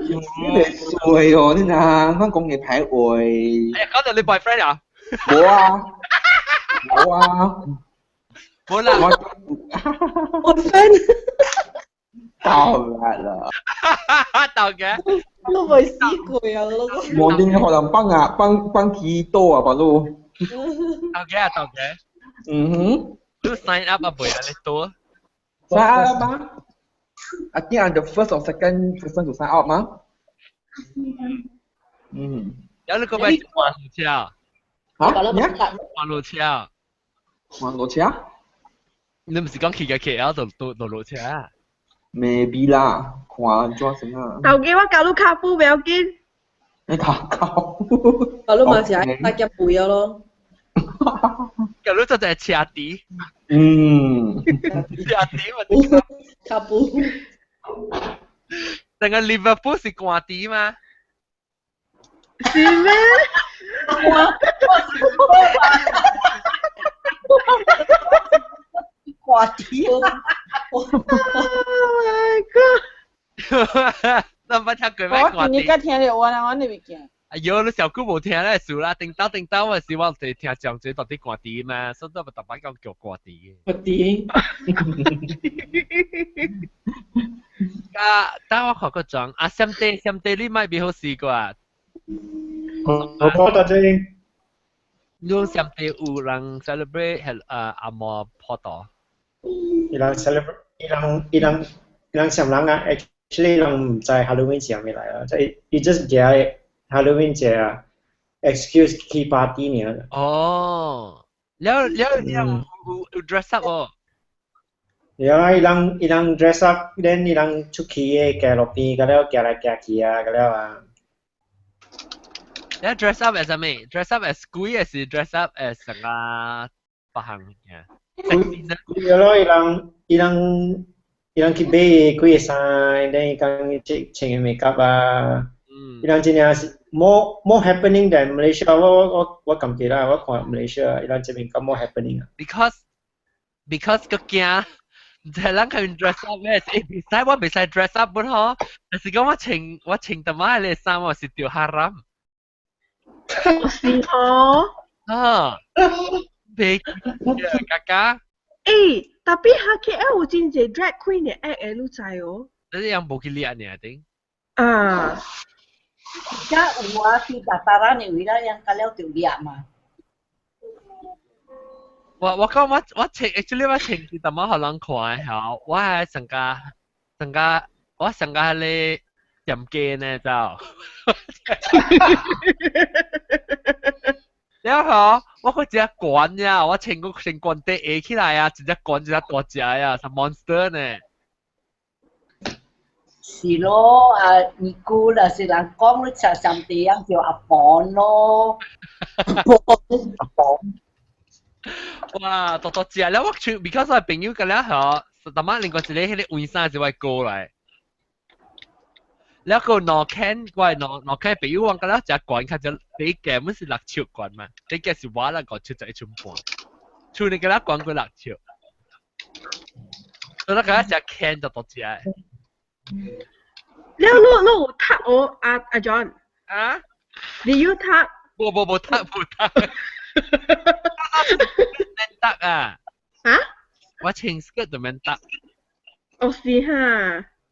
你衰喎，你嗱香港嘅排位。講到你 boyfriend 啊？冇啊。冇啦，我 friend 到啦，到嘅，都未試過啊，老公。望定可能幫幾多啊，把路。到嘅。你 sign up 啊，背啊，你多。sign up 嗎？I think I'm the first or second person to sign up 嗎？有你個咪環路車啊？環路車啊？環路車？你唔是講騎嘅 KL 就路車啊？未必啦，看怎成啊？頭嘅我教到卡夫袂要緊。你靠！教到嘛是係大家背啊咯。教到就係車底。車底嘛。卡夫。但係 Liverpool 是掛底嗎？是咩？掛底。Oh my god！那唔聽佢咩我掛底？見你家聽你我啦，我呢邊見。哎呦，你小姑冇聽咧，數啦，叮當我希望你聽上嘴到底掛底嘛，所以都唔特別講叫掛底。掛底。但我學個種啊，相對你咪比好試過啊。我覺得啫。你相對有人 celebrate 係阿摩破度。Ilang celebrate, ilang siam lang ah. Actually, ilang 在 Halloween 前面來啊，即係 just 嘅 Halloween 嘅啊 excuse key party 呢。哦，แล้ว有 dress up 哦。ilang dress up, then ilang 出去嘅嘅落邊，咁樣行來行去啊，咁樣啊。แล้ว dress up as 咩 ？dress up as 鬼還是 dress up as 成個不行嘅？有咯，ilang kibe kuya sign, then ilang change makeup 啊。ilang 真係 more happening than Malaysia。我感覺啦，我看 Malaysia ilang 這邊咁 more happening 啊。Because 個驚，唔係人佢 dress up 咩？比賽我比賽 dress up 本嗬，但是講我穿得乜嘢衫我是掉 haram。是嗬。啊。別嘎嘎。tapi HKL 有真濟 drag queen 嘅 act 嘅，你知哦？你樣冇去練呢？定？啊。而家有啊，去Dataran有啦，yang kalau 條練嘛。我講我請 actually 我請佢點樣可能看下，我係成家我成家咧點機呢就。然後我嗰隻管呀，我請管地 A 起來啊，一隻管一隻大隻呀，係 monster 呢。是咯，尼姑啦，是人講你食上地樣叫阿婆咯。阿婆。哇，多隻啦！我全 because 我係朋友㗎啦，嗬，特晚另外一個迄個換衫就會過來。แล้วก็นอแค้นไว้นอแค้นไปอยู่วังกันแล้วจากก่อนเขาจะไปแก่มันสิหลักเฉียวก่อนมาไปแก่สิว่าแล้วก็เชื่อใจชุมพวงชูนี่กันแล้วก่อนก็หลักเฉียวแล้วก็จะแค้นจะตัวเจียแล้วลูกทักโออาจอนดิยูทักบ่ทักแมนตักอ่ะว่าเชิงสเกิร์ตแมนตักโอ้สิฮะ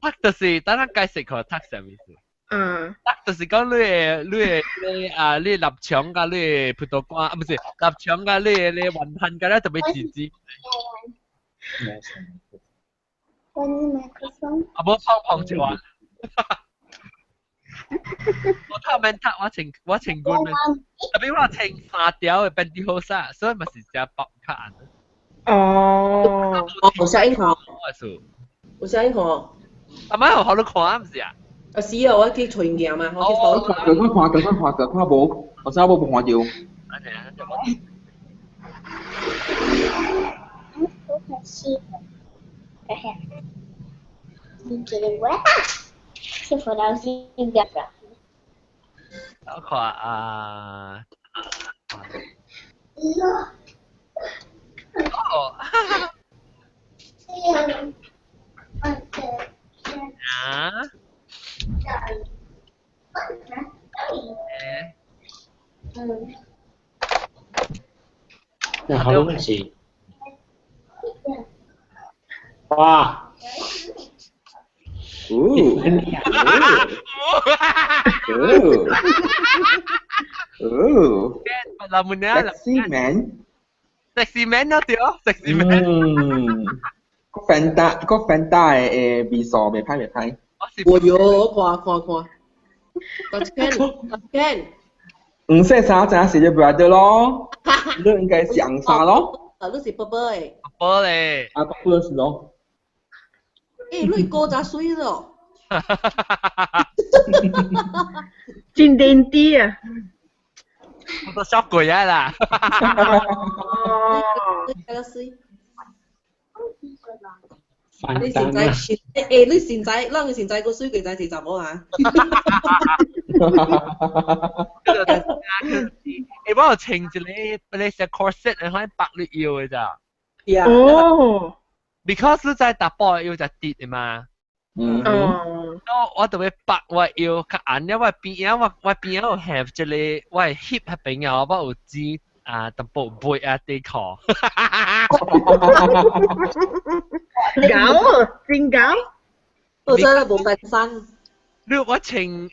ทัก就是等下解釋佢ทัก什麼意思？ทัก就是講你立場㗎，你葡萄乾啊，唔是立場㗎，你雲吞㗎咧，特別自知。啊，冇碰住話。我睇面ทัก我情官面，特別我情三條嘅變啲好曬，所以咪是只白卡眼。哦，我聲音好。我聲音好。阿媽學到看唔是啊？是啊，我去傳鏡嘛，我去睇看。就看無，我真冇看到。我看啊。哦。啊？那好多問題。哇！ Sexy man. Sexy man 咯對哦 ，sexy man。個 Fanta 嘅味素未歹。我有看。Can。唔識啥就係你 brother 咯，你應該是紅衫咯。你是寶貝。寶咧。啊，寶貝是咯。誒，你50歲咯。真電啲啊！我都 shop 過呀啦。幾多歲？你現在你現在個歲幾仔是怎麼啊？我有穿一個你食 corset， 然後白你腰嘅咋？哦。Because 你在打波腰就跌嘅嘛。我特別白我腰較硬，因為邊我邊有 have 一個我 hip 喺邊有我有知啊，特步背啊地殼。搞，真搞。我真係冇分身。我穿你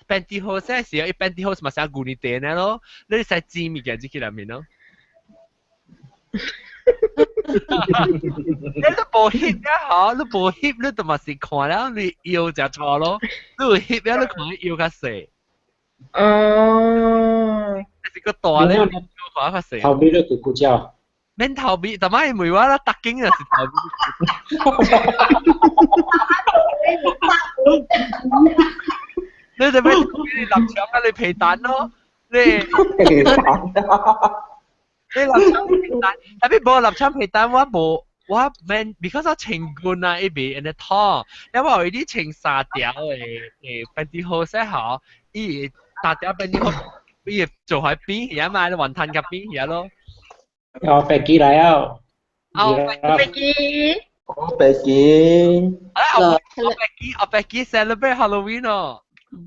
pantyhose 嗰時，啲 pantyhose 咪成古尼頂嘅咯，你使知咪嘅，知佢入面咯。你都冇 hip 啊，你冇 hip 你就咪是看了你腰就錯咯，你有 hip 啊，你看腰較細。是個大咧，腰較細。頭尾都叫骨膠。免頭尾，但係唔係話啦，特警就是頭尾。你做咩？你立場啊？你皮蛋咯，你皮蛋。你立場皮蛋，但係冇立場皮蛋，我man because 我穿棍啊，一邊and the top，因為我啲穿三條嘅pantyhose好，伊三條pantyhose，伊做喺邊而家買雲吞入邊而家咯。เอาไปกี่แล้วเอาไปกี่ celebrate Halloween 哦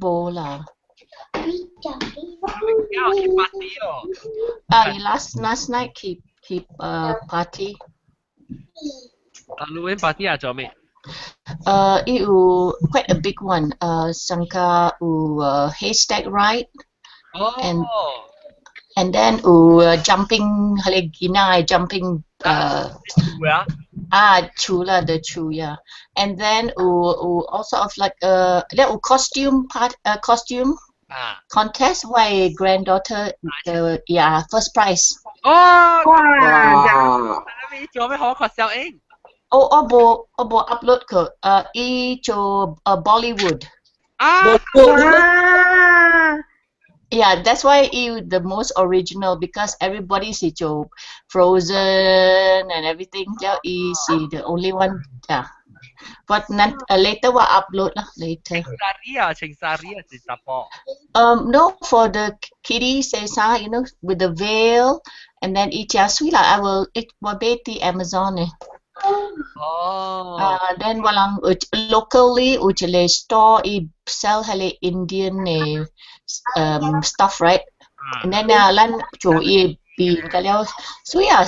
冇啦party 哦last night keep party Halloween party 啊做咩it was quite a big one sangka haystack ride and then jumping jumping chula the chu yeah and then also of like little costume contest my granddaughter first prize 做咩好學笑英我冇 upload 佢伊做Bollywood Yeah, that's why it the most original because everybody see Frozen and everything. Yeah, is the only one. Yeah, but later we upload lah later. Saria si tapo. No, for the kiddies, you know, with the veil, and then sweet lah. I will the Amazon eh. Then walang locally ujale store sell hale Indian stuff right and then lan cho bin kaleo suya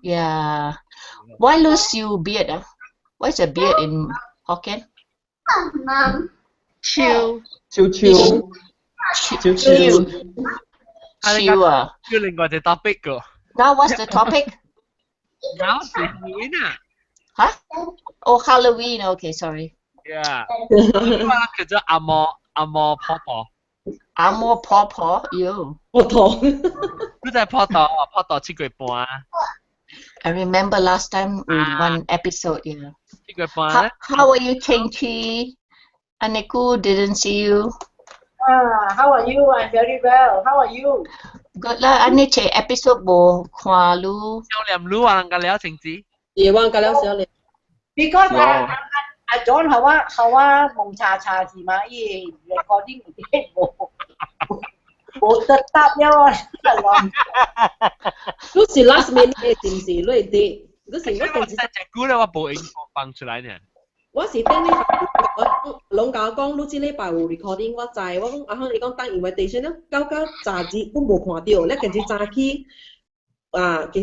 yeah why lose you beard what's a beard in Hokkien chill另外隻 topic 個 now what's the topic now is Halloween huh oh Halloween okay sorry Yeah. 叫做阿嬷婆婆。阿嬷婆婆，喲。我痛。你在婆婆7月半。I remember last time in one episode, yeah. 7月半。How are you, Cheng-Chi? Aneku didn't see you. How are you? I'm very well. How are you? Good lah. Ane che episode bo kwa lu. 小念lu 話能夠了Cheng-Chi。也忘㗎了小念。Because I don't เขาว่ามงชาสิมาอี recording 冇得答因為嗰時 last minute 嘅電視攞嚟啲，嗰時我電視隻股咧我冇影放出來呢。我是等你攏甲我講，你這禮拜有 recording， 我知，我講阿亨你講等 invitation 啦，到早日我冇看到，你近日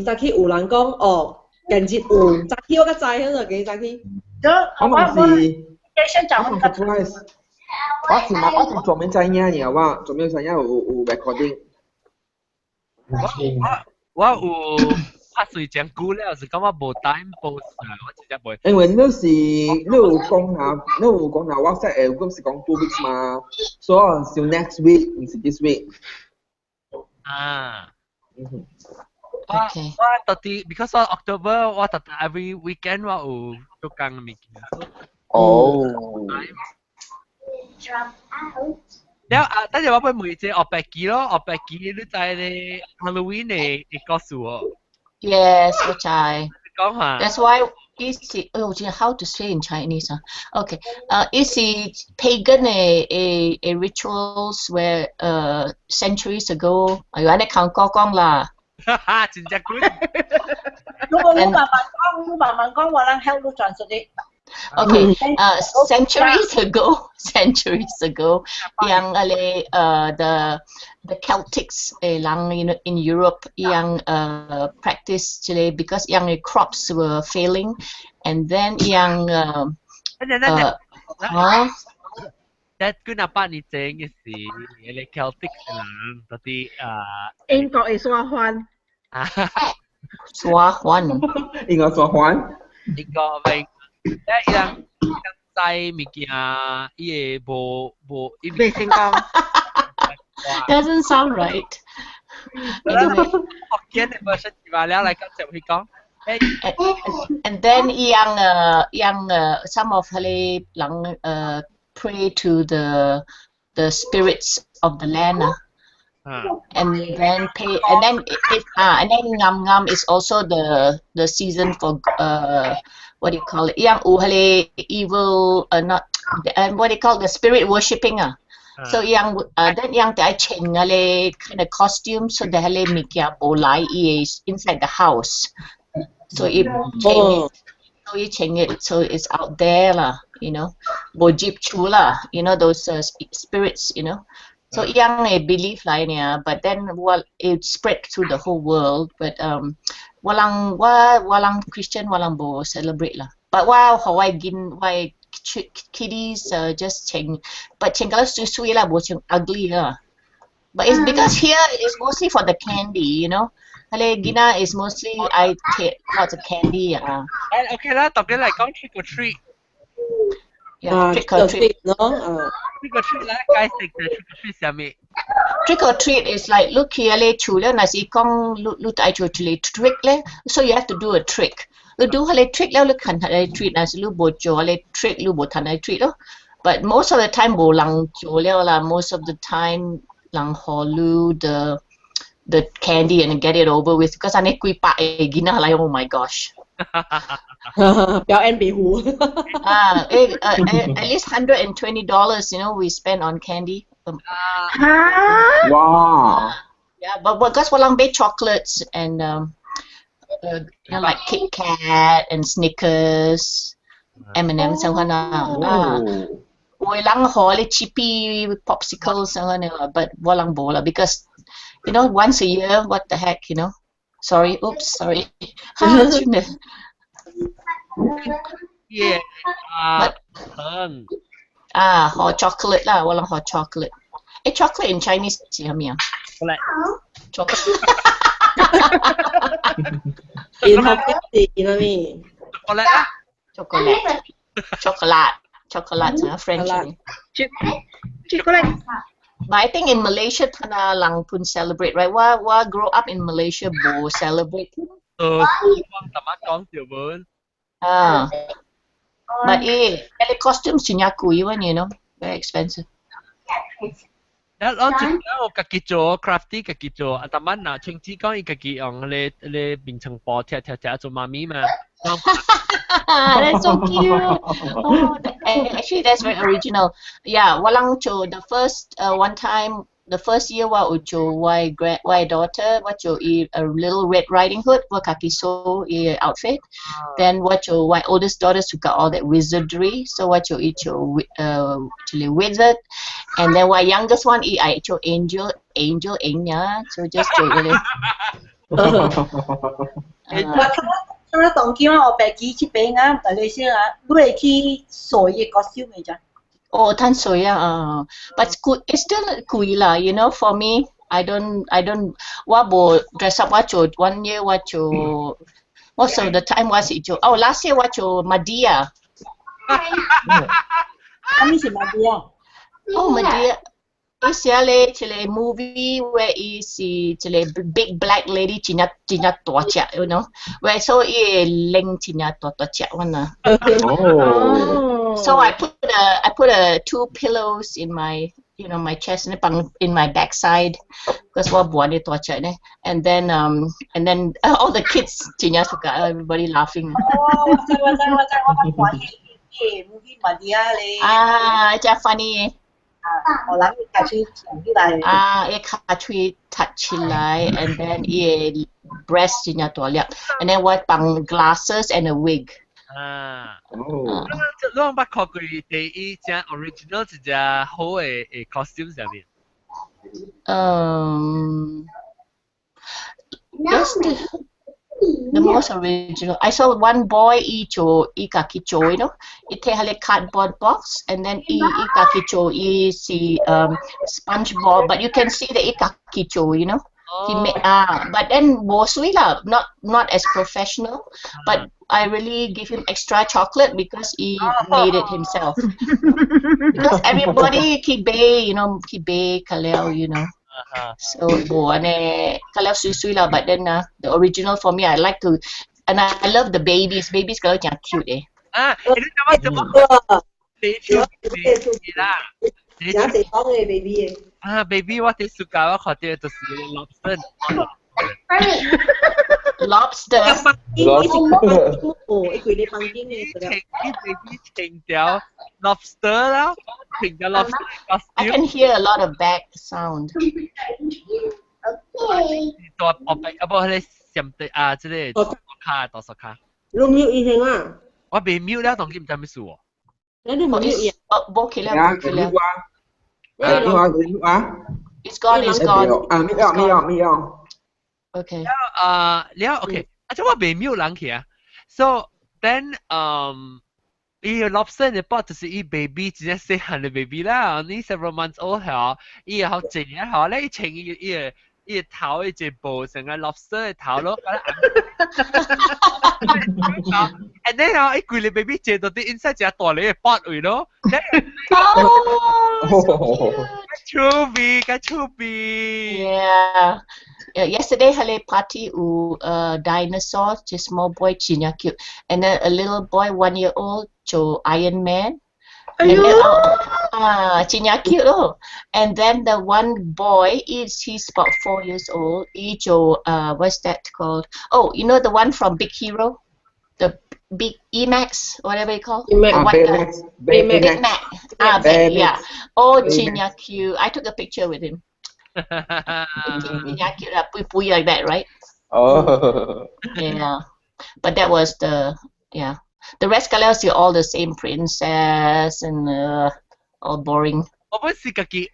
早起有人講哦，近日有早起我較知迄個，近日早起。我嘛是，我嘛 surprise surprise，我是做咩知影尔，我做咩知影有 recording。我有拍水讲久了，是讲我无 time post 啊，我直接袂。因為你有講下 WhatsApp 誒，咁是講 2 weeks 嘛，所以是 next week，唔是 this week。啊。嗯。Okay. 我特啲 because 我 October 我特 every weekend 我有做工物件。哦。แล้ว等陣我俾梅姐學白機咯，學白機你在你 Halloween 你告訴我。Yes, 我知。講下。That's why is how to say in Chinese? Okay. Is it pagan a rituals where centuries ago? 哎呀，你講啦。哈哈，真正good。你慢慢講，我能 help you translate。Okay, centuries ago, yang the Celtics lang in Europe yang practice because yang crops were failing, and then yang That kenapa你整嘅事？你 Celtics lang, tadi 英國嘅沙環。沙環。英國沙環。英國明。yang在物件伊個未成功。Doesn't sound right. Hokkien version 話了嚟咁就會講。And then yang some of 佢人pray to the spirits of the land. And then ngam is also the season for what do you call it? Yang evil not what do you call the spirit worshipping So yang then yang they change kind of costume so they mikia bolai is inside the house. So you change it so it's out there lah, bojip chula, those spirits, So yang belief lah but then it spread through the whole world. But walang Christian walang bo celebrate lah. But Hawaii kiddies just change. But kalau susui lah bo ugly lah. But it's because here it's mostly for the candy, Hale Gina is mostly I take lots of candy. Okay lah, talking like trick or treat. Yeah, trick or treat. No. Trick or treat lah, guys take the trick or treat 係咪？ Trick or treat is like look here le chule na si kong lu tai chu chule trick le, so you have to do a trick. Lu do hale trick le lu kan hale treat na si lu bo jo hale trick lu bo tan hale treat lo. But most of the time bo lang jo le la, most of the time lang ho lu the candy and get it over with because ane kui pa gina like oh my gosh. 表演比胡 at least $120 we spend on candy. Wow. Yeah, but because walang baked chocolates and like Kit Kat and Snickers, M&M's and walang hole chippy popsicles and but walang bola because once a year, what the heck, Sorry, oops, sorry. Yeah. Hot chocolate lah, walang hot chocolate. Chocolate in Chinese siya miya. Chocolate. In Hokkien, mami. Chocolate, French. Chocolate. But I think in Malaysia, tana lang pun celebrate, right? Wa grow up in Malaysia, bo celebrate. But the costumes sinyaku yun, very expensive. That all kakicho crafty kakicho ataman na chengchi kong ikaki ang le binchang po tia to mami ma. That's so cute. Actually, that's very original. Yeah, walang cho the first one time. The first year, why daughter, a little Red Riding Hood, kakiso outfit. Then why oldest daughter suka all that wizardry. So actually wizard. And then why youngest one angel inya. So just really. 我當今我白機去邊啊，大概先啊，你會去水嘅 costume 嚟咋？Oh, 攤水啊，but it's still 貴啦，you know. For me, I don't. 我冇 dress up 我做 one year 我做 most of the time 我是做last year 我做 Madea。咩是 Madea？ Madea。Is a movie where is a big black lady China torture, you know, where so ling China torture one. So I put two pillows in my my chest and in my backside because what body torture and then all the kids China everybody laughing. Movie Madea it's funny. 我諗要卡吹長啲嚟。一卡吹凸起來 and then 一 breast 真係大粒 and then 我綁 glasses and a wig。你有冇看過第一隻 original 一隻好嘅 costume 上面？The most original. I saw one boy kaki cho, you know. He take a cardboard box and then kaki cho is SpongeBob, but you can see the kaki cho, you know. He made but then mostly not as professional, but I really give him extra chocolate because he made it himself. Because everybody kibe kaleo, you know. So kalau susui lah, but then the original for me I like to, and I love the babies kalau yang cute ini nama baby baby 我最suka 我看到就是 lobster lobster 你放啲咩baby 情條 lobster 啦情條 lobster I can hear a lot of back sound ตัวออกไปบ่ให้เสียมตัว即係多數卡錄 mute 以前啊我被 mute แล้ว當然唔知咩事喎你冇 mute 呀冇起來冇起來It's gone. Me on. Okay. แล้ว okay อาจจะว่า被 mute 人去啊 so then 伊 lobster 的 pot 就是伊 baby 直接細漢的 baby 啦，你 several months old 嚇，伊好正啊嚇，咧伊穿伊頭伊隻布成個 lobster 嘅頭咯，and then 嚇伊攰你 baby 借到啲 inside 隻大你嘅 pot 位咯，chubby Yeah. Yesterday, Hale party dinosaur, just small boy, Chinya cute, and then a little boy 1 year old, Iron Man. Chinya cute oh. And then the one boy he's about 4 years old. What's that called? Oh, you know the one from Big Hero, the Big Emax, whatever you call. Baymax. Yeah. Oh, Chinya cute. I took a picture with him. Pui like that, right? Oh. Yeah. But that was the rest colors are all the same princess and all boring. 我們是自己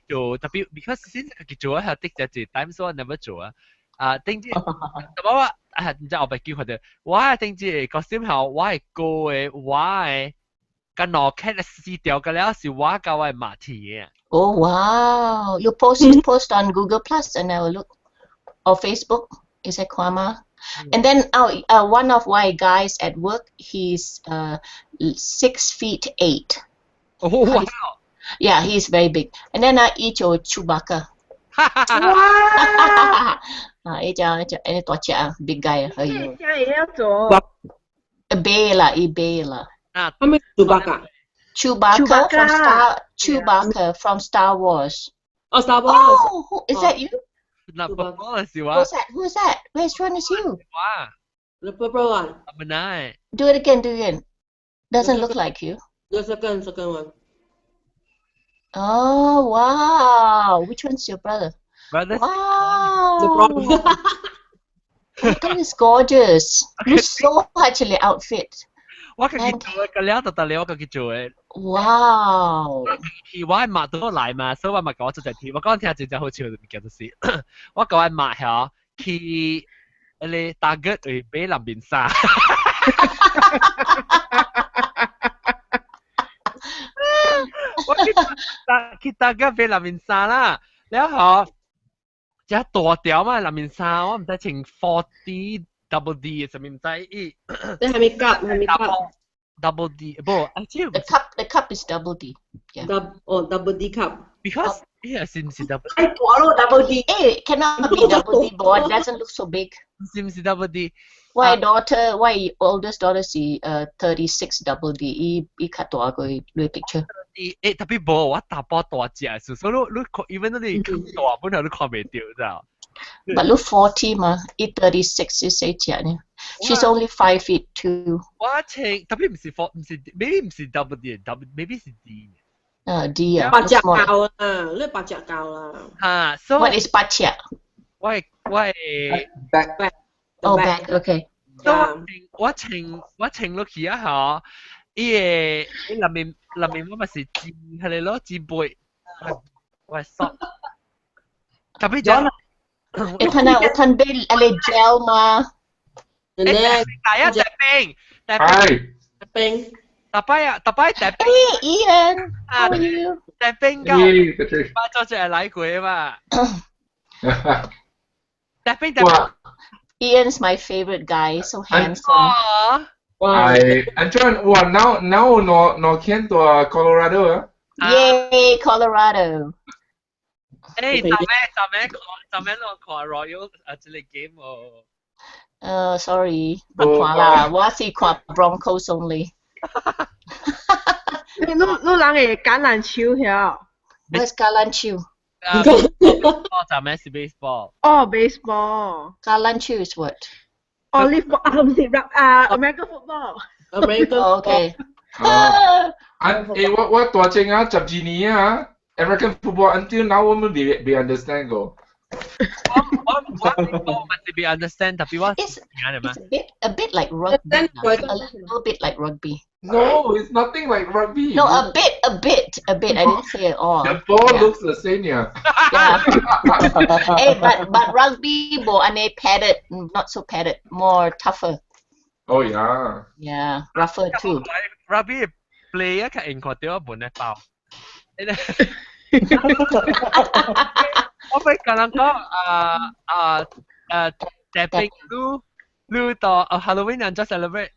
做，特別 because 先自己做係的就係 time so I never 做定之，我唔知我被叫佢哋，我係定之 costume 後，我係高嘅，我係個腦殼撕掉嘅了，是我教我馬蹄嘅。Oh wow! You post on Google Plus and I will look, or Facebook. Is it Kwama? And then one of my guys at work, he's 6'8". Oh wow! Yeah, he's very big. And then I eat your Chewbacca. Big guy. Bela. Chewbacca from Star Wars. Oh, Star Wars. Oh, is that you? Not purple, si Wa. Who's that? Which one is you? Wow. The purple one. Abanay. Do it again. Doesn't look like you. The second one. Oh, wow. Which one's your brother? Brother. Wow. The brother. That is gorgeous. You so actually outfit. 我自己做嘅了，特我自己做嘅。Wow！ 佢我係抹到嚟嘛，所以我咪講做隻貼。我講聽真正好笑嘅件事。我講係抹下，佢你 target 會俾林面沙。我去 target 俾林面沙啦，然後一大條嘛林面沙，我唔知情40 double D 上面唔知伊。你係咪夾？Double D， 不，actually the cup is double D. Yeah. Double D cup. Because yeah, since double. Ay, polo double D. Hey, cannot be double D, boy. It doesn't look so big. Since double D. Why oldest daughter si 36 double D. I cut to ako picture. Tapi bo, what tapos to aja so. So lu even though你看大本來都看唔到，知道？But look 40 ma, I 36 is say呢。She's only 5'2". 我情tapi 唔是 maybe 唔是 double D，maybe 是 D。D 啊。八隻教啊，你八隻教啦。嚇 ，so what is 八隻？喂 back。Oh back, okay. So 我情落去啊嚇，伊個裡面我咪是字係你咯，字背，喂 stop。tapi jangan Ikan bil ale gel ma. Saya tapping. Tapping. Hey Ian, how are you? Tapping kau. Baca je lại gue mà. Tapping. Ian's my favorite guy, so handsome. Antoine, now no can to Colorado. Yay, Colorado. Hey, tama lo ko Royal actually game or sorry. Wala, wasi ko Broncos only. 你人會橄欖球呀 Where's 橄欖球 tama si baseball. Oh, baseball. 橄欖球 is what? Olive ball,唔是American football. Okay. 我大正啊，12年啊。American football until now 我們未 understand 過。我masih be understand tapi what? It's a bit like rugby. A little bit like rugby. No, it's nothing like rugby. No, a bit. I didn't say it all. The ball looks the same, yeah. Hey, but rugby ball ane padded, not so padded, more tougher. Oh yeah. Yeah, rougher too. Rugby player 佢應該點樣本嚟爆？我咪講tapping lu到Halloween 人就 celebrate。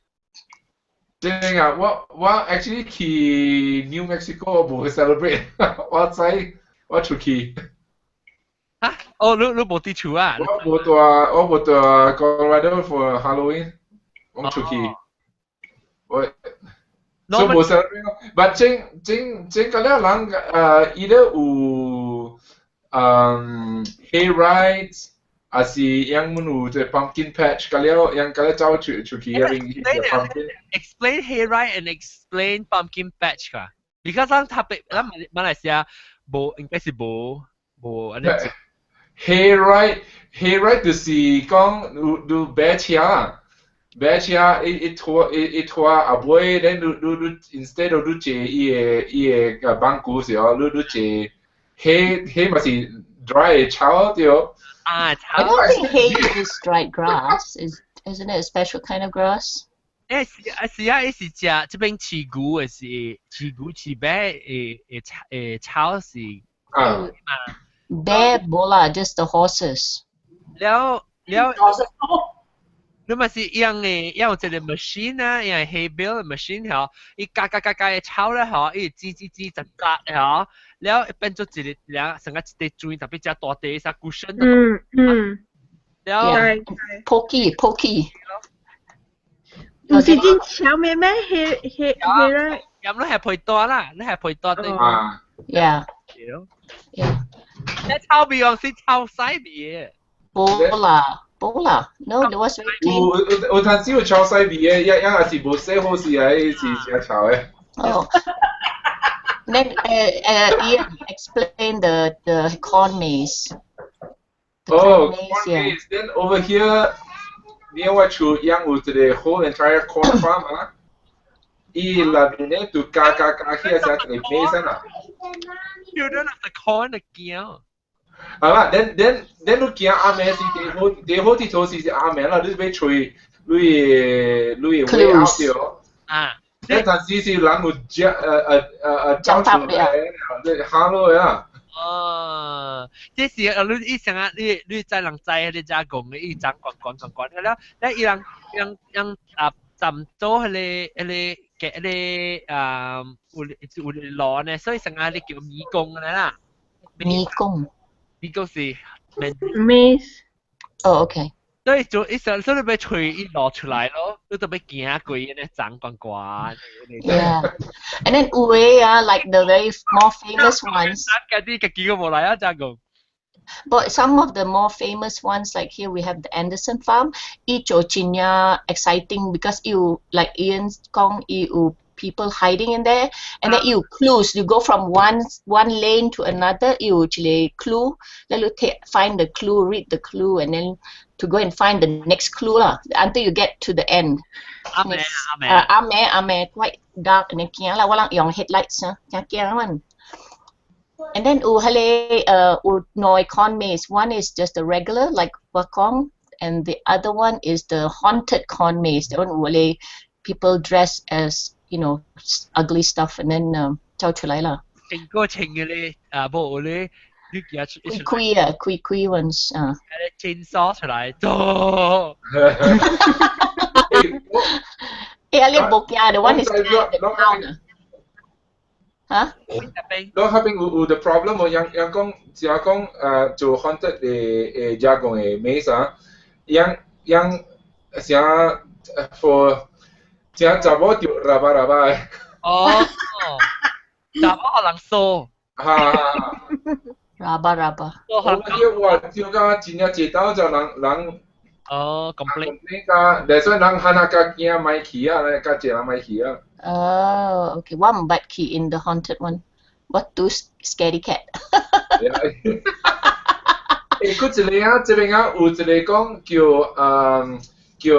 正啊，我 actually 去 New Mexico 冇去 celebrate， 我出去。嚇？哦，你冇啲處啊？我冇到 Colorado for Halloween， 我出去。我。So 冇 celebrate 咯， but 正嗰啲人either 有hayride， 還是樣有即 pumpkin patch， 嗰啲樣嗰啲走出去嗰邊 pumpkin。Explain hayride and explain pumpkin patch 㗎。Because 馬來西亞冇應該是冇安尼。hayride 就是講有白車啦。白車一拖阿妹，然後你 instead of 你坐伊個板鼓時候，你坐hay咪是 dry 草對。I don't think hay is dried grass. Isn't it a special kind of grass? 是啊，是食這邊飼牛嘅是飼牛飼白草是。Bear bola, just the horses. 了。你咪是用一個 machine 啊，用 hay bale machine 嗬，伊加嘅草咧嗬，伊擠雜嗬，แล้ว變咗一個成個一地磚，特別只大地隻 cushion。แล้ว pokey。唔是真巧咩咩？係啦。咁你係配多啦，你係配多啲。Yeah。你抄邊樣先抄西邊？ Bola. No, there was very clean. 有陣時有炒西邊嘅，一係是冇洗好時係是炒嘅。Oh. Then Ian explain the corn maze. Corn maze. Then over here, near what you young with the whole entire corn farm, ah. La mine to ka here sa the maze na. You don't have the corn again. 係嘛？then 你見阿妹是第好啲措施是阿妹啦，你俾吹你 way out 掉啊。你陣時是人會走出嚟，你行路呀。哦，即是你一成啊，你在人在你家講嘅，一張講嘅啦，咧人啊站做迄個嘅有攞呢，所以成啊你叫迷宮嘅啦。迷宮是 Maze。哦 ，OK。所以就所以俾吹一落出來咯，你就俾行過呢張關。Yeah, and then Uwe, like the very more famous ones. But some of the more famous ones, like here we have the Anderson Farm. Each Ochinya exciting because you like Ian Kong, you people hiding in there, and then you clues. You go from one lane to another. You actually clue. Then you find the clue, read the clue, and then to go and find the next clue lah until you get to the end. Ame, quite dark and kia lah. Walang yung headlights kia man. And then noi con maze. One is just a regular like Wakong, and the other one is the haunted con maze. The one where people dress as ugly stuff and then chao chulai lah. Kui ones. Chainsaw 出來，the one is the huh? 嗰邊有 the problem 喎，人講做 haunted 嘅加工嘅 maze 啊，人成 for 成查某掉喇叭嘅。哦，查某可能掃。Raba. Wow,就講真係接到就人complain 㗎，但係人喊下個驚買起啊，咧個隻人買起啊。Oh, okay. One bad key in the haunted one. What do scaredy cat? 佢一個這邊有一個講叫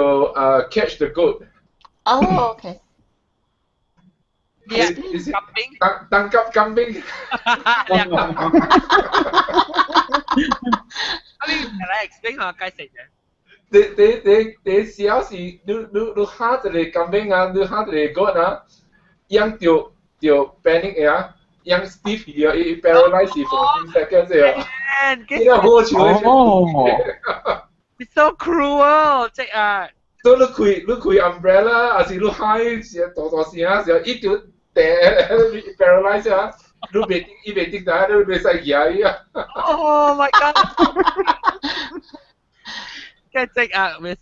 catch the goat。Oh, okay. Yeah, kambing. Can I explain 下解釋嘅？你小時你嚇一個 kambing 啊，你嚇一個 goat 啊，樣就 panic 啊，樣 stiff 啊，佢 paralyze for 10 seconds 啊，你都好笑嘅。It's so cruel，即係。所以你開 umbrella，還是你嗨時大聲時候，一條paralyze 啊，你未定到，你未使嘢啊。Oh my god！ 嘅即係未使。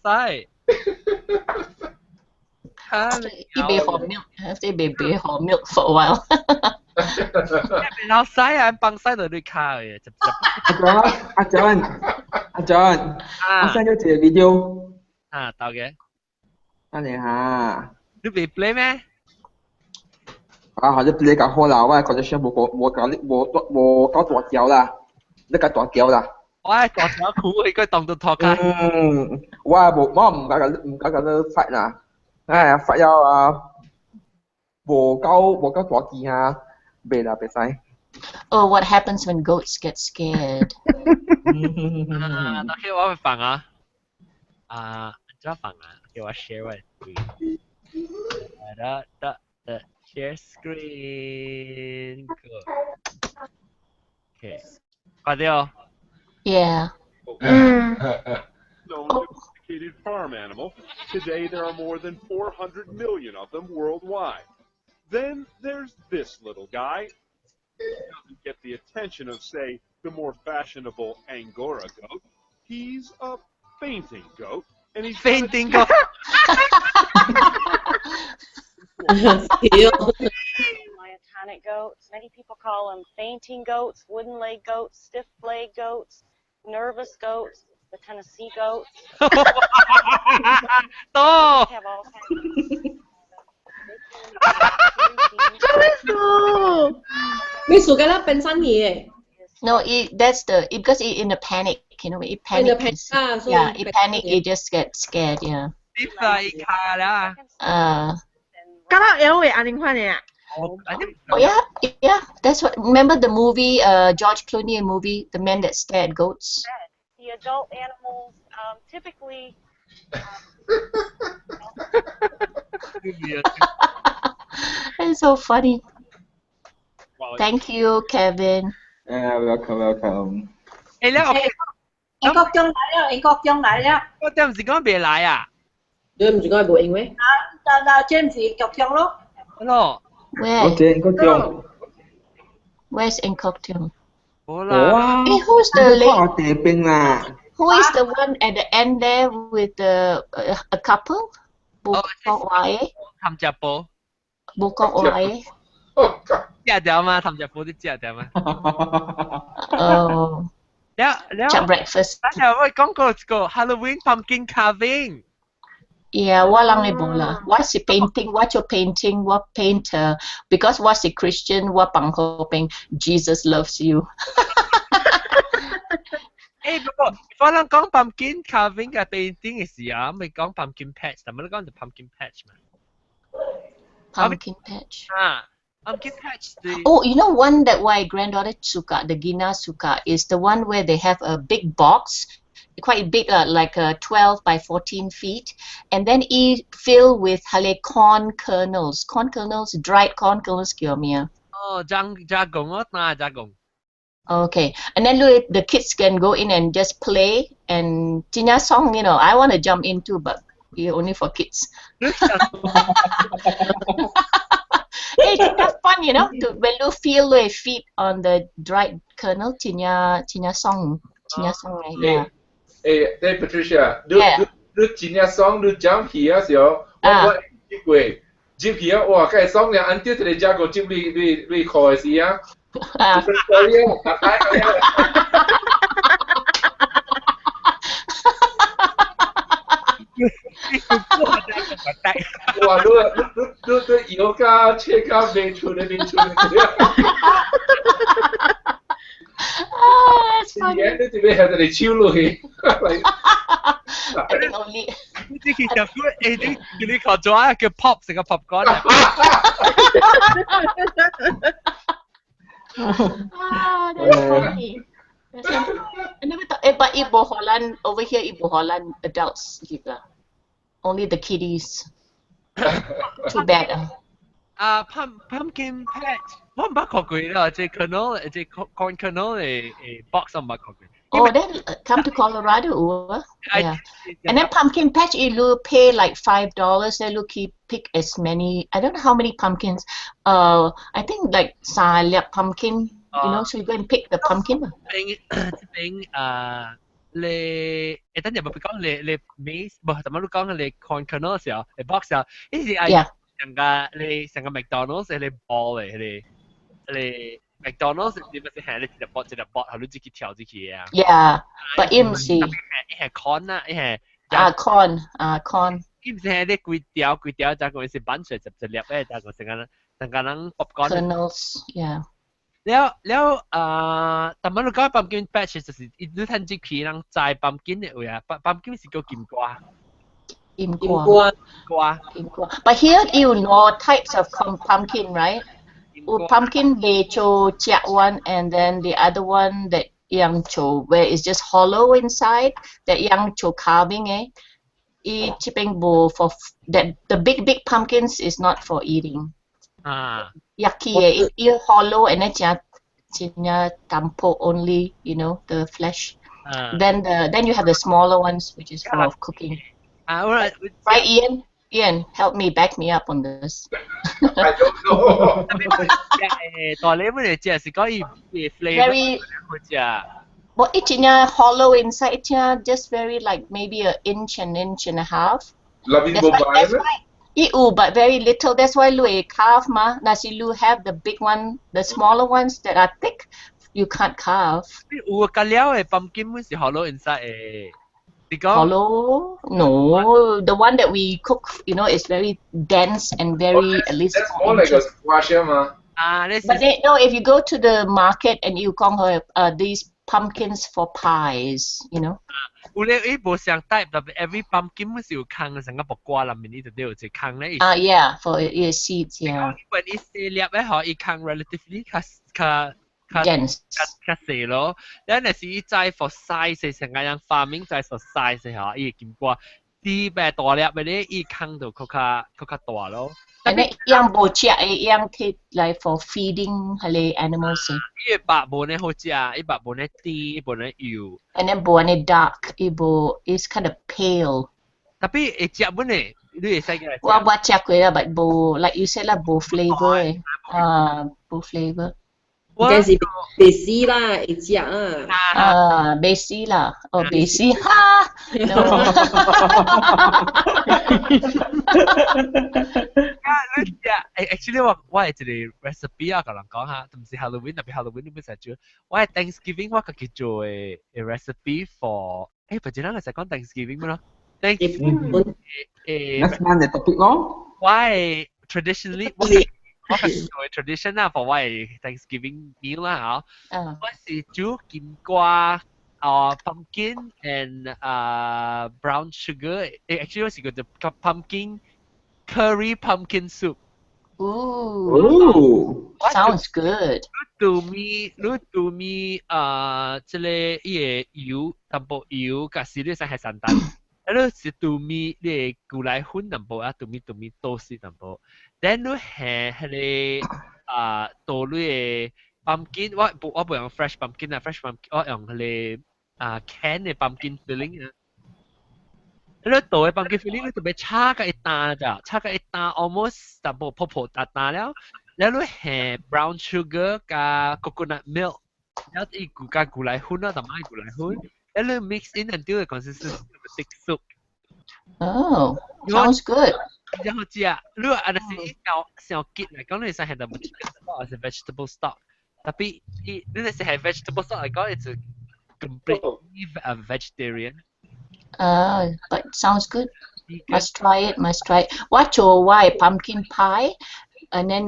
Baby hot milk for a while. 然後曬啊，幫曬到你卡嘅，阿 John， 我 send 咗隻 video。啊，到嘅。等你下。你未 play 咩？或者 play 較好啦，我覺得先冇大條啦，你較大條啦。我係大條褲，應該當到拖開。我唔搞咁發啦，發咗冇大件啊，未使。Oh, what happens when goats get scared? 那我會放啊。怎麼放啊？給我 share 我 screen。The share screen。Good。Okay。快啲哦。Yeah. Known domesticated farm animal. Today there are more than 400 million of them worldwide. Then there's this little guy. He doesn't get the attention of, say, the more fashionable Angora goat. He's a fainting goat, and he's fainting goat. Myotonic goats. Many people call them fainting goats, wooden leg goats, stiff leg goats, nervous goats, the Tennessee goats. No. Have all kinds of No, that's because it in a panic, it panic. It panic, it just gets scared, yeah. 咁樣會安寧款嘅啊？ Oh yeah, yeah. That's what. Remember the movie, George Clooney movie, The Man That Stared at Goats. The adult animals typically. It's so funny. Thank you, Kevin. Welcome. แล้ว Anh Cóc Trân lại đó, anh Cóc Trân lại đó. 我點唔是講別來啊？對唔住，我係冇英咩？James Cóc Trân咯。 Hello. Where? Where's in cocktail? Hola. Hey, who's the lady? Lah. Who is the one at the end there with the a couple? Bukok Wae. tham gia波。Bukok Wae. 食掉嘛，tham gia 波啲食掉嘛。Oh. แล้ว Chat breakfast. 但係我講過個 Halloween pumpkin carving。 Yeah, walang Ebola. What's the painting? What your painting? What painter? Because what's the Christian? What pang hoping Jesus loves you. 不過我諗講 pumpkin carving 嘅 painting 嘅時候，咪講 pumpkin patch，但係我講就 pumpkin patch 嘛。Pumpkin patch. Pumpkin patch. Oh, you know one that my granddaughter suka, the Gina suka, is the one where they have a big box. Quite big, like 12 by 14 feet, and then it filled with corn kernels, dried corn kernels, kiomia. Oh, jagung, jagung. Okay, and then the kids can go in and just play and Tina song, you know, I want to jump into, but only for kids. It's fun, you know, when you feel your feet on the dried kernel, Tina song, yeah. Hey, Patricia, do 真正爽，你讲皮啊时候，我去过，接皮啊，哇，cái爽咧，安啲你加個接你考嘅時啊，哇，你搖加車加面出嚟。That's funny. Yeah, that's the way how they chill away. I think only. 呢啲其實佢你學咗啊，叫 pop 成個 popcorn 啊。That's funny. I never thought. But Ibu Holland over here, Ibu Holland adults juga. Only the kiddies. Too bad. Pumpkin patch， 我唔捌學過啦，即係 kernel， 即係 corn kernel 嘅box 我唔捌學過。Oh, then come to Colorado. Yeah. And then pumpkin patch, you pay like $5. Then you pick as many. I don't know how many pumpkins. I think like salak pumpkin. You know, so you go and pick the pumpkin. 你等陣咪講你 maize， 唔係，頭先你講你 corn kernel 嘅時候，你 box 時候，呢啲係成個 McDonald's 你 ball 嚟，你 McDonald's 你咪係你一隻bot，係你自己跳自己啊。Yeah, but 唔是。呢係 corn 啦，呢係corn。唔係你攰掉，就係是板水就粒咧，就係成個人 popcorn。Kernels, yeah. แล้วแต่มันก็ pumpkin patch 就是你睇住佢人摘 pumpkin 嘅位啊 ，pumpkin 是叫金瓜。But here you know types of pumpkin, right? Pumpkin becho chia one, and then the other one that yang cho where it's just hollow inside. That yang cho carving chipping bowl for that. The big pumpkins is not for eating. Yucky, it hollow and then chinya tampo only, you know, the flesh. Then you have the smaller ones, which is for cooking. Right, Ian, help me, back me up on this. I don't know. 代理本嚟只係講要 flavor 嘅。But it's hollow inside. It's just very like maybe an inch and a half. That's why, but very little. That's why Louis carve ma. Nasi Lu have the big one, the smaller ones that are thick. You can't carve. 有個料嘅 pumpkin 本是 hollow inside 嘅。Hollow? No, the one that we cook, you know, is very dense and very at least. That's more like a squash, ma. But no, if you go to the market and you call her these pumpkins for pies, you know. 有咧，伊无相type，特别 every pumpkin 咪是有坑嘅，成個木瓜入面呢度都有一坑咧。Yeah, for seeds, yeah. When 伊細粒咧，嗬，伊坑 relatively 較細咯。但係是伊栽 for size 成個樣 farming 栽 for size 嗬，伊金瓜啲咩大粒嘅咧，伊坑到較大咯。And then yang bocah yang take like for feeding hale animals. 伊白無呢好食，伊白無呢甜，伊無呢油。And then bone dark, ibo is kind of pale. Tapi 會食本呢，你會使嘅。我食過啦，but 無 like you said 啦，無 flavour 無 flavour。應該是貝絲啦，會食啊。貝絲啦，哦貝絲哈。Actually 我係一個 recipe 啊，同人講下，唔是 Halloween，特別 Halloween 你唔使做。我係 Thanksgiving 我自己做嘅 recipe for，不知咱係講 Thanksgiving 咩咯 ？Next month 嘅 topic 咯。我係 traditionally 我係做 tradition 啦，for 我係 Thanksgiving meal 啦嚇。我是煮金瓜。Pumpkin and brown sugar. Actually, what's it called? Pumpkin curry pumpkin soup. Ooh, sounds good. 你對面即係伊油，淡薄油，加少啲生係散蛋。你是對面你古來粉淡薄啊，對面多士淡薄。Then 你係多啲pumpkin，我唔用 fresh pumpkin 啊 ，fresh pumpkin 我用佢。can 嘅 pumpkin filling 啊，你做嘅 pumpkin filling 你特別炒個一單咋，炒個一單 almost 淡薄泡泡淡淡了，然後你係 brown sugar 加 coconut milk， 然後伊加古來粉啊，淡埋古來粉，然後你 mix in until the consistency of a thick soup. Oh, sounds good. 然後食，你話那是小結嚟講，你係係淡薄 chicken stock 係 vegetable stock，特別你係 vegetable stock 嚟講，it's completely a vegetarian. But sounds good. Must try it. What why pumpkin pie? And then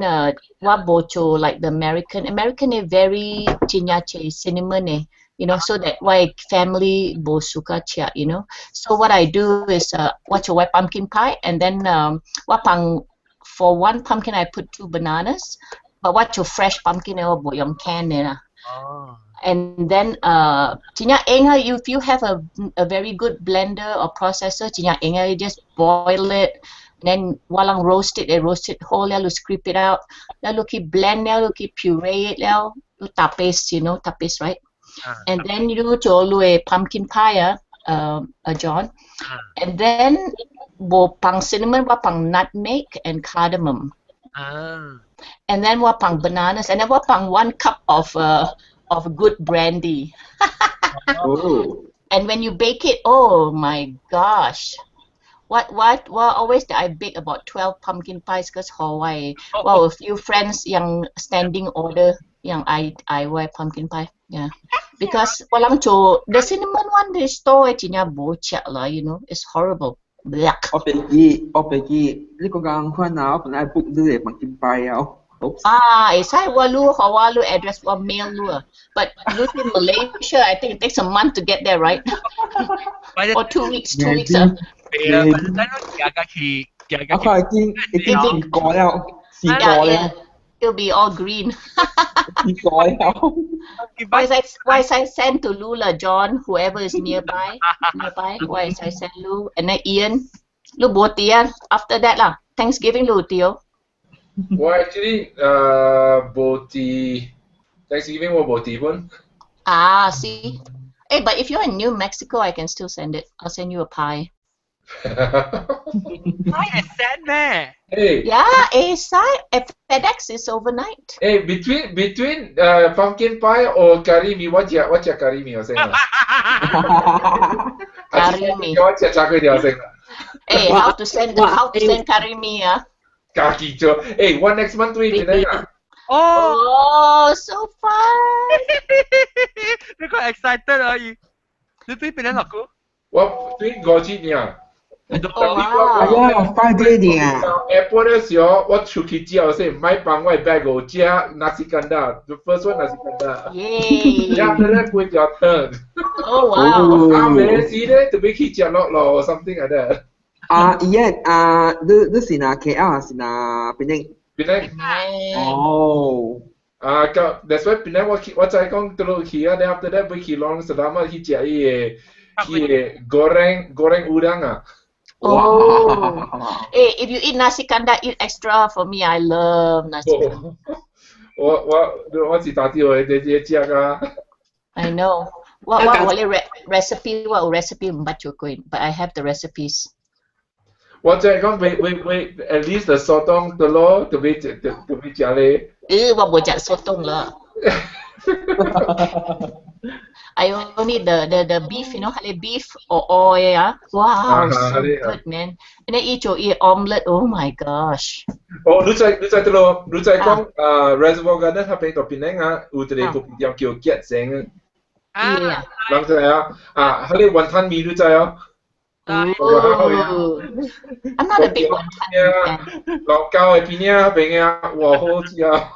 what bocho like the American is very chinyache cinnamon you know, so that why family bo suka chia, you know. So what I do is what pumpkin pie, and then for one pumpkin I put 2 bananas, but what fresh pumpkin bo yung can And then if you have a very good blender or processor, you just boil it, and then walang roast it whole, you scrape it out, you keep blend, you keep puree it, you tapis, you know, tapis, right? And then you do a pumpkin pie, John, and then bo pang cinnamon, wa pang nutmeg and cardamom, and then wa pang bananas, and then wa pang 1 cup of good brandy. And when you bake it, oh my gosh, what always I bake about 12 pumpkin pies because Hawaii. Well, a few friends yang standing order yang I wear pumpkin pie, yeah, because walang cho the cinnamon one they store it in a bocha la, you know, it's horrible. Black. 我記呢個咁困難，我本來 book 呢個 pumpkin pie 啊。Isai walu address wa mail lu. But in Malaysia, I think it takes a month to get there, right? Or 2 weeks. 2 weeks. It'll be all green. Why is I send to Lula, John, whoever is nearby? Why is I send Lu? And then Ian, Lu botian. After that lah, Thanksgiving Lu Tio. Well, actually, Thanksgiving was boti pun. See. Hey, but if you're in New Mexico, I can still send it. I'll send you a pie. Pie is sent, man. Hey. Yeah, FedEx is overnight. Hey, between pumpkin pie or karimi, what your karimi or saying? Karimi. What's your chocolate you're saying? Hey, how to send karimi, Hey, what next month we do? Oh, so fun! Look how excited are you? Lu tweet pinang ako? What tweet goji niya? 哎呀，Friday 呢？ Airport 的时候，我出去叫说买帮我 bag 我吃 nasi kandar. The first one nasi kandar. Yay! Yeah, after that put your turn. Oh wow! Ah, Messi 咧就俾佢食落咯 or something like that. Ian 你是哪 KL 是哪邊啲？Penang. 哦。that's why Penang 我再講到落去啊，then after that 俾佢攞selama 去食伊goreng udang 啊。Oh. Hey, if you eat nasi kandar, eat extra for me. I love nasi kandar. 我是打掉嘅這隻啊。I know. What recipe? What recipe? But I have the recipes. 我就係講為 at least the sotong 的咯，特別食咧。我冇食 sotong 啦。I only the beef, you know, beef or oil, yeah. Wow, so good, man. And then eat omelette. Oh my gosh. 哦，你在講Reservoir Garden 嗰邊度邊啊，有一個鋪店叫吉盛啊。人知啊？嗰啲雲吞麵你知啊？ Oh, I'm not a big wonton fan. 落膠嘅邊啊邊啊，哇好食啊！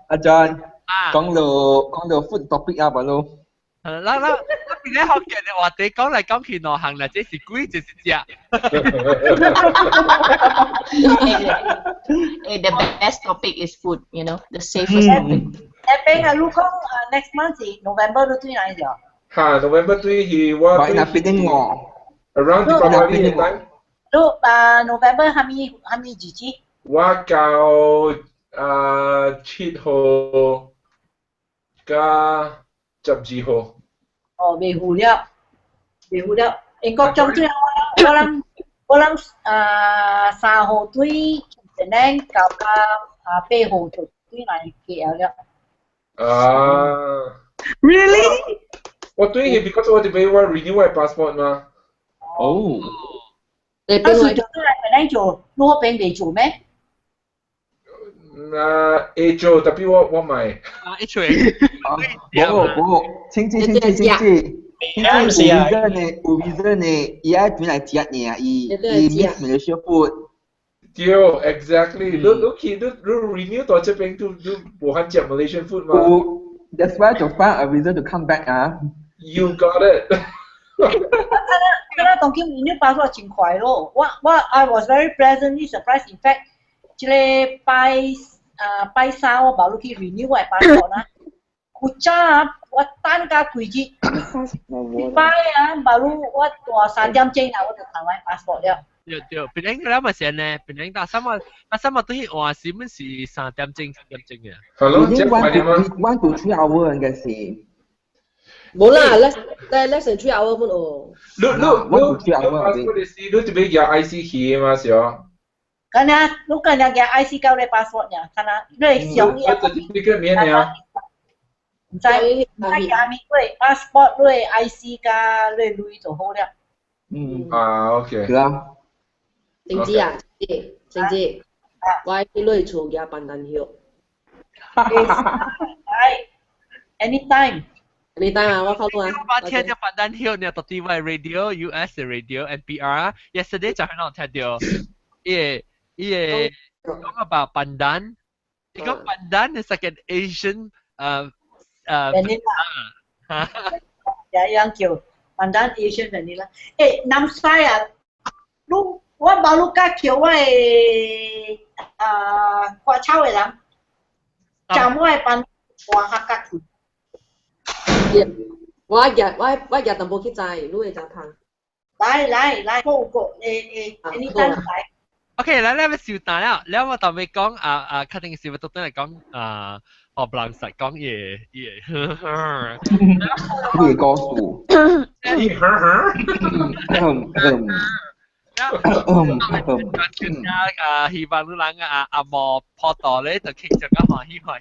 阿 John，講到 food topic 啊，咪咯。嗱，邊啲學嘅話題講嚟講去內行啦，這是鬼就是食。The best topic is food, you know, the safest topic. Next month is November 都對哪一條？November 3 he was around Deepavali time. November 係咪日子？我到7號加12號。哦，未付了。英國中最後我諗3號對Penang到8號就對嚟 KL 了。Really？ 我對佢 because 我哋俾我 renew 我 passport 嘛。哦。你邊位做嚟做？攞邊嚟做咩？A 做，特別我買。H A。我，親戚。有 reason 呢，而家轉嚟食呢，伊 miss Malaysia food。對 ，exactly。你 renew 到這邊都無限食 Malaysian food 嘛。That's why to find a reason to come back 啊。You got it. 剛才當今renew passport 真快咯，我 I was very pleasantly surprised. In fact， 這個拜三我冇去 renew 我 passport 啦，有早我等加幾日，禮拜冇我大3點鐘啦，我就拿我 passport 了。對，邊啲啦咪先呢？邊啲但三日都係話是乜是3點鐘嘅。係咯，即係快啲嘛。1 to 3 hour 應該是。冇啦，less than 3 hour 半哦。你 passport 你特別有 IC 去嘛是哦。咁啊，你咁樣嘅 IC 交你 passport 呀？咁啊，你上嘢。你個咩呀？唔使下面對 passport 對 IC 加對鐳就好了。OK。係啊。靜止啊，靜止。我喺鐳做嘅笨蛋曉。Anytime。Anytime 啊，我靠到啊。我聽咗笨蛋曉呢，特別係 radio US 嘅 radio NPR yesterday 就喺度聽到，講 about 笨蛋，你講笨蛋係 like an Asian vanilla。有樣叫笨蛋 Asian vanilla。誒，南西啊，我冇錄架叫我係花草嘅人，就我係笨黃客家橋。我一日就冇去摘，你會摘烹。來，嗰個你單來。OK， 來你咪笑大啦，你我當咪講確定是咪特登嚟講學不能實講嘢。會講數。希望你人阿莫破到咧，就傾着個歡喜。我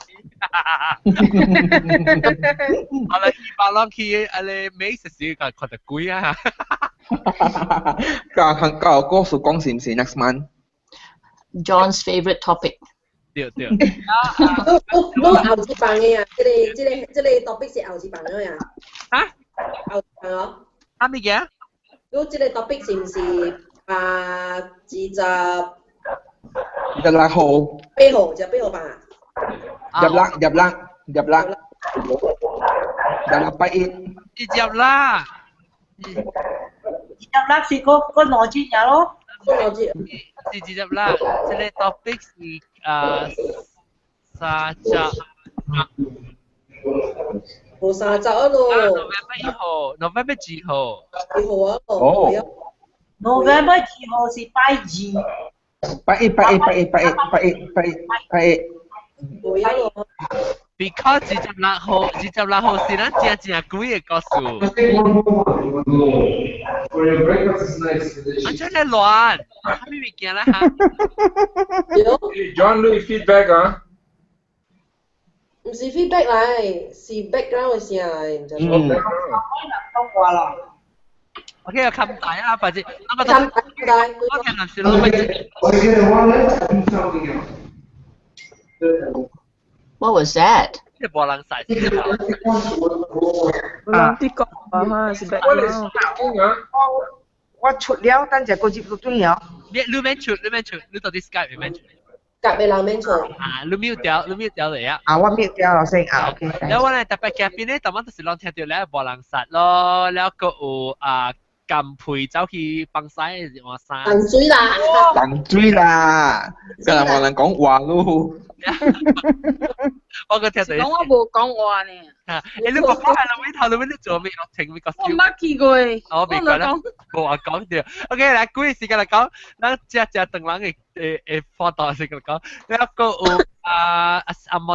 哋希望攞去你美食時個覺得貴啊。個歌數講是唔是 next month？ John's favorite topic。對。都牛子飯嘅呀，即係 topic 是牛子飯嘅呀。嚇？牛子飯哦。咩嘅？如這個 topic 是唔是28號8號就8號吧？入8一。入啦。入啦是個邏輯呀咯。個邏輯。是入啦，這個 topic 是30。冇30啊咯。November 1號 ，November 2號。2號啊咯。哦。November 2號是拜二。8一。冇啊咯。Because 26號是咱正貴嘅個數。真係亂，乜物件啦嚇 John Louis feedback 啊？唔是 feedback 嚟，是 background 嘅聲嚟，唔知講話啦。OK， 我冚大啊，或者我冚大，我聽臨時攞咪。What was that? 即係波冷晒。啲講話嚇是 background。我出了，等陣個接錄中了。你免出，你到底 Skype 免出？隔壁人免出。啊，你 mute 掉嚟啊。啊，我 mute 掉咗先啊 ，OK。แล้ววันไหนแต่ไปแกปีนี้แต่ว่าต้องสิลองเทียบแล้วบอลังสัตว์咯แล้วก็กำพุยเจ้าที่ปังไซว่าซา冷水啦。冷水啦，今日我能講話咯。我個聽到。講我冇講話呢。你冇講Halloween 你做咩？我聽咩個？我冇見過誒。我未講啦，冇話講掉。OK，嚟估嘅時間嚟講，嗱只鄧冷嘅放大時間嚟講，แล้วก็冇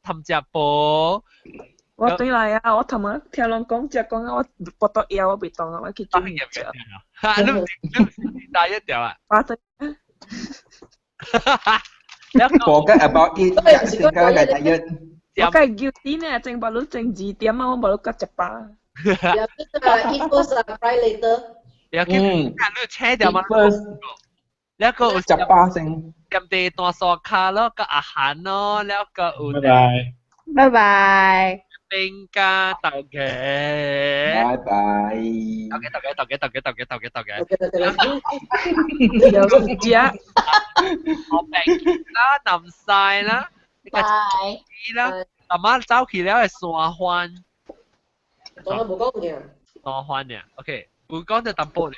ทำ隻波。我對嚟啊！我頭先聽人講，只講我膊頭腰我被當啊，我去做嘢啫。嚇！你大一條啊？我對。Forget about it，成個係第一。我梗係叫啲呢，正白佬正字點啊，我冇得吉隻巴。有啲info surprise later。有啲你車掉嘛？แล้วก็จับปลาเซ็ง จำเตตัวซอคาแล้วก็อาหารเนาะแล้วก็拜拜。เป็นกาเต่าแก่ 拜拜。เต่าแก่有時間。我แบ่ง啦นำทราย啦拜。啦แต่มาเจ้าขี่แล้ว係傻歡講冇講嘅。傻歡嘅 OK 冇講就抌波嚟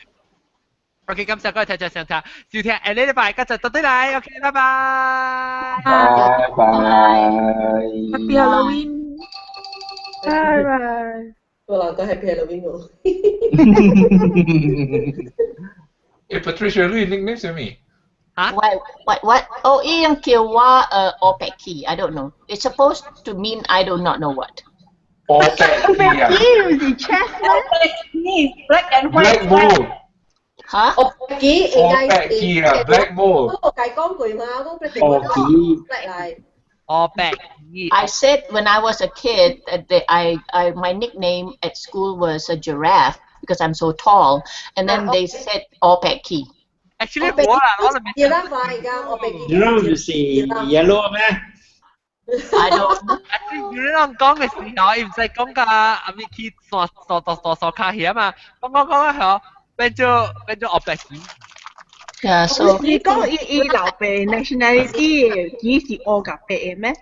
OK， 今次各位聽眾上聽，收聽下禮拜，今日到底嚟 ，OK， 拜拜。拜拜。Happy Halloween。拜拜。個人講 Happy Halloween 喎。Patricia Louis nickname 係咩？Huh? What? Oh, yung kiwa opeki. I don't know. It's supposed to mean I do not know what. Opeki, chestnut. Black and white. Black bull. Huh? Opeki black bull. 嗰個計講句嘛，嗰個 black 嚟。Opeki. I said when I was a kid that my nickname at school was a giraffe because I'm so tall, and then they said opeki. Actually 我啦，我哋要得快㗎，我俾你諗住是 yellow 咩 ？I don't know。你啷講嘅時候，唔使講㗎，阿咪去傻卡嘢嘛，講係變咗opeki。Yeah, so 你講伊老爸 nationality 幾時我夾白嘅咩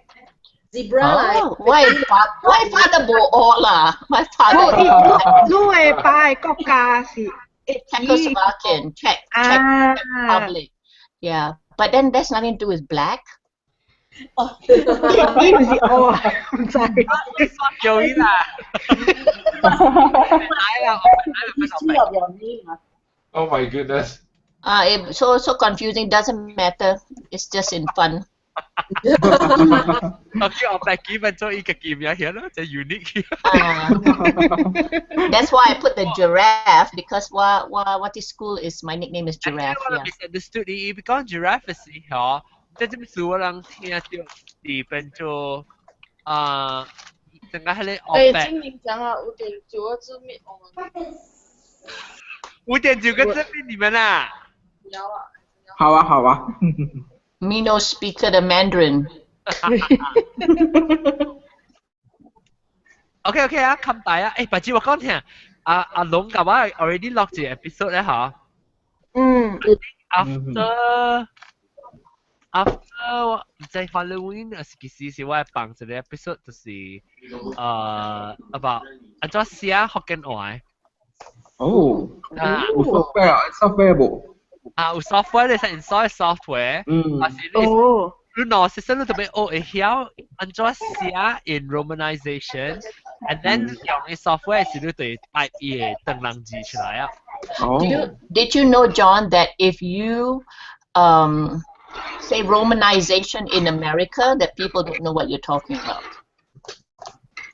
？Zebra 嚟。Why father 冇我啦？My father。你嘅爸嘅國家是。Czechoslovakian, Czech Republic. Yeah, but then there's nothing to do with black. Oh, I'm sorry. Oh my goodness. It's so confusing. Doesn't matter. It's just in fun. Okay, opeki 變咗一個劍嘢喺度，就 unique。That's why I put the giraffe because what is school is my nickname is giraffe. Yeah. Misunderstood. 你講 giraffe 嘅時候，即係點數我能聽到係變咗整個係你 opeki。今年講啊5.9個字面我們。5.9個字面你們啊？有啊。好啊，好啊。Me no speaker the Mandarin. OK 啊，咁大啊！誒，白紙我講聽，阿龍嘅話 already 落住 episode 咧嚇。after 唔知 Halloween 還是幾時是我係放一個 episode 就是about 安怎寫福建話。哦，有 software 無？有 software 你使 install software，還是你攞時陣你特別會曉安怎寫 in romanization，and then 用啲 software 是你對 type 嘢等人字出來啊。Did you know, John, that if you say romanization in America, that people don't know what you're talking about?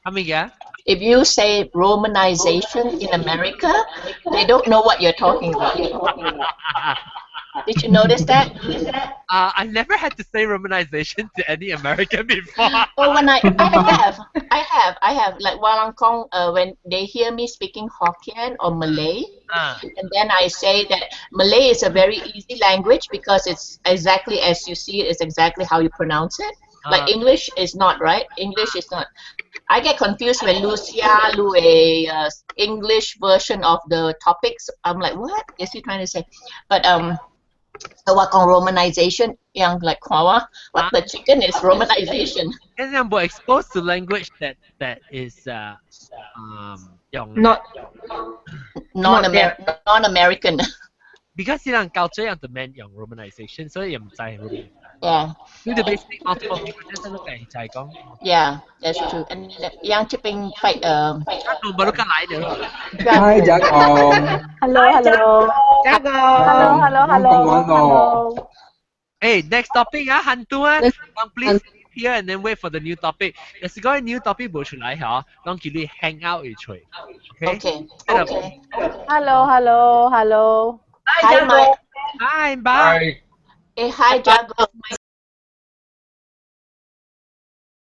I mean, yeah. If you say romanization in America, they don't know what you're talking about. Did you notice that? I never had to say romanization to any American before. Oh, when I have. Like when they hear me speaking Hokkien or Malay, and then I say that Malay is a very easy language because it's exactly as you see it, it's exactly how you pronounce it. Like English is not, right? English is not. I get confused when Lucia do a English version of the topics. I'm like, what is he trying to say? But so what on romanization yang like what the chicken is romanization. Because I'm exposed to language that is non-American. Because silang culture yang demand yung romanization, so yung唔知 romanization. Yeah. You the basic multiple languages ano kay Chai Kong. Yeah, that's true. And yang chipping fight baru ka lain dia. Hi, Jagong. Hello. Jagong. Hello. Hey, next topic hantuan. Please here and then wait for the new topic. There's got a new topic 播出來嚇，當佢哋 hang out 一齊。Okay. Hello. Hi, Mike. Hi, bye. Hey, hi, Jago. My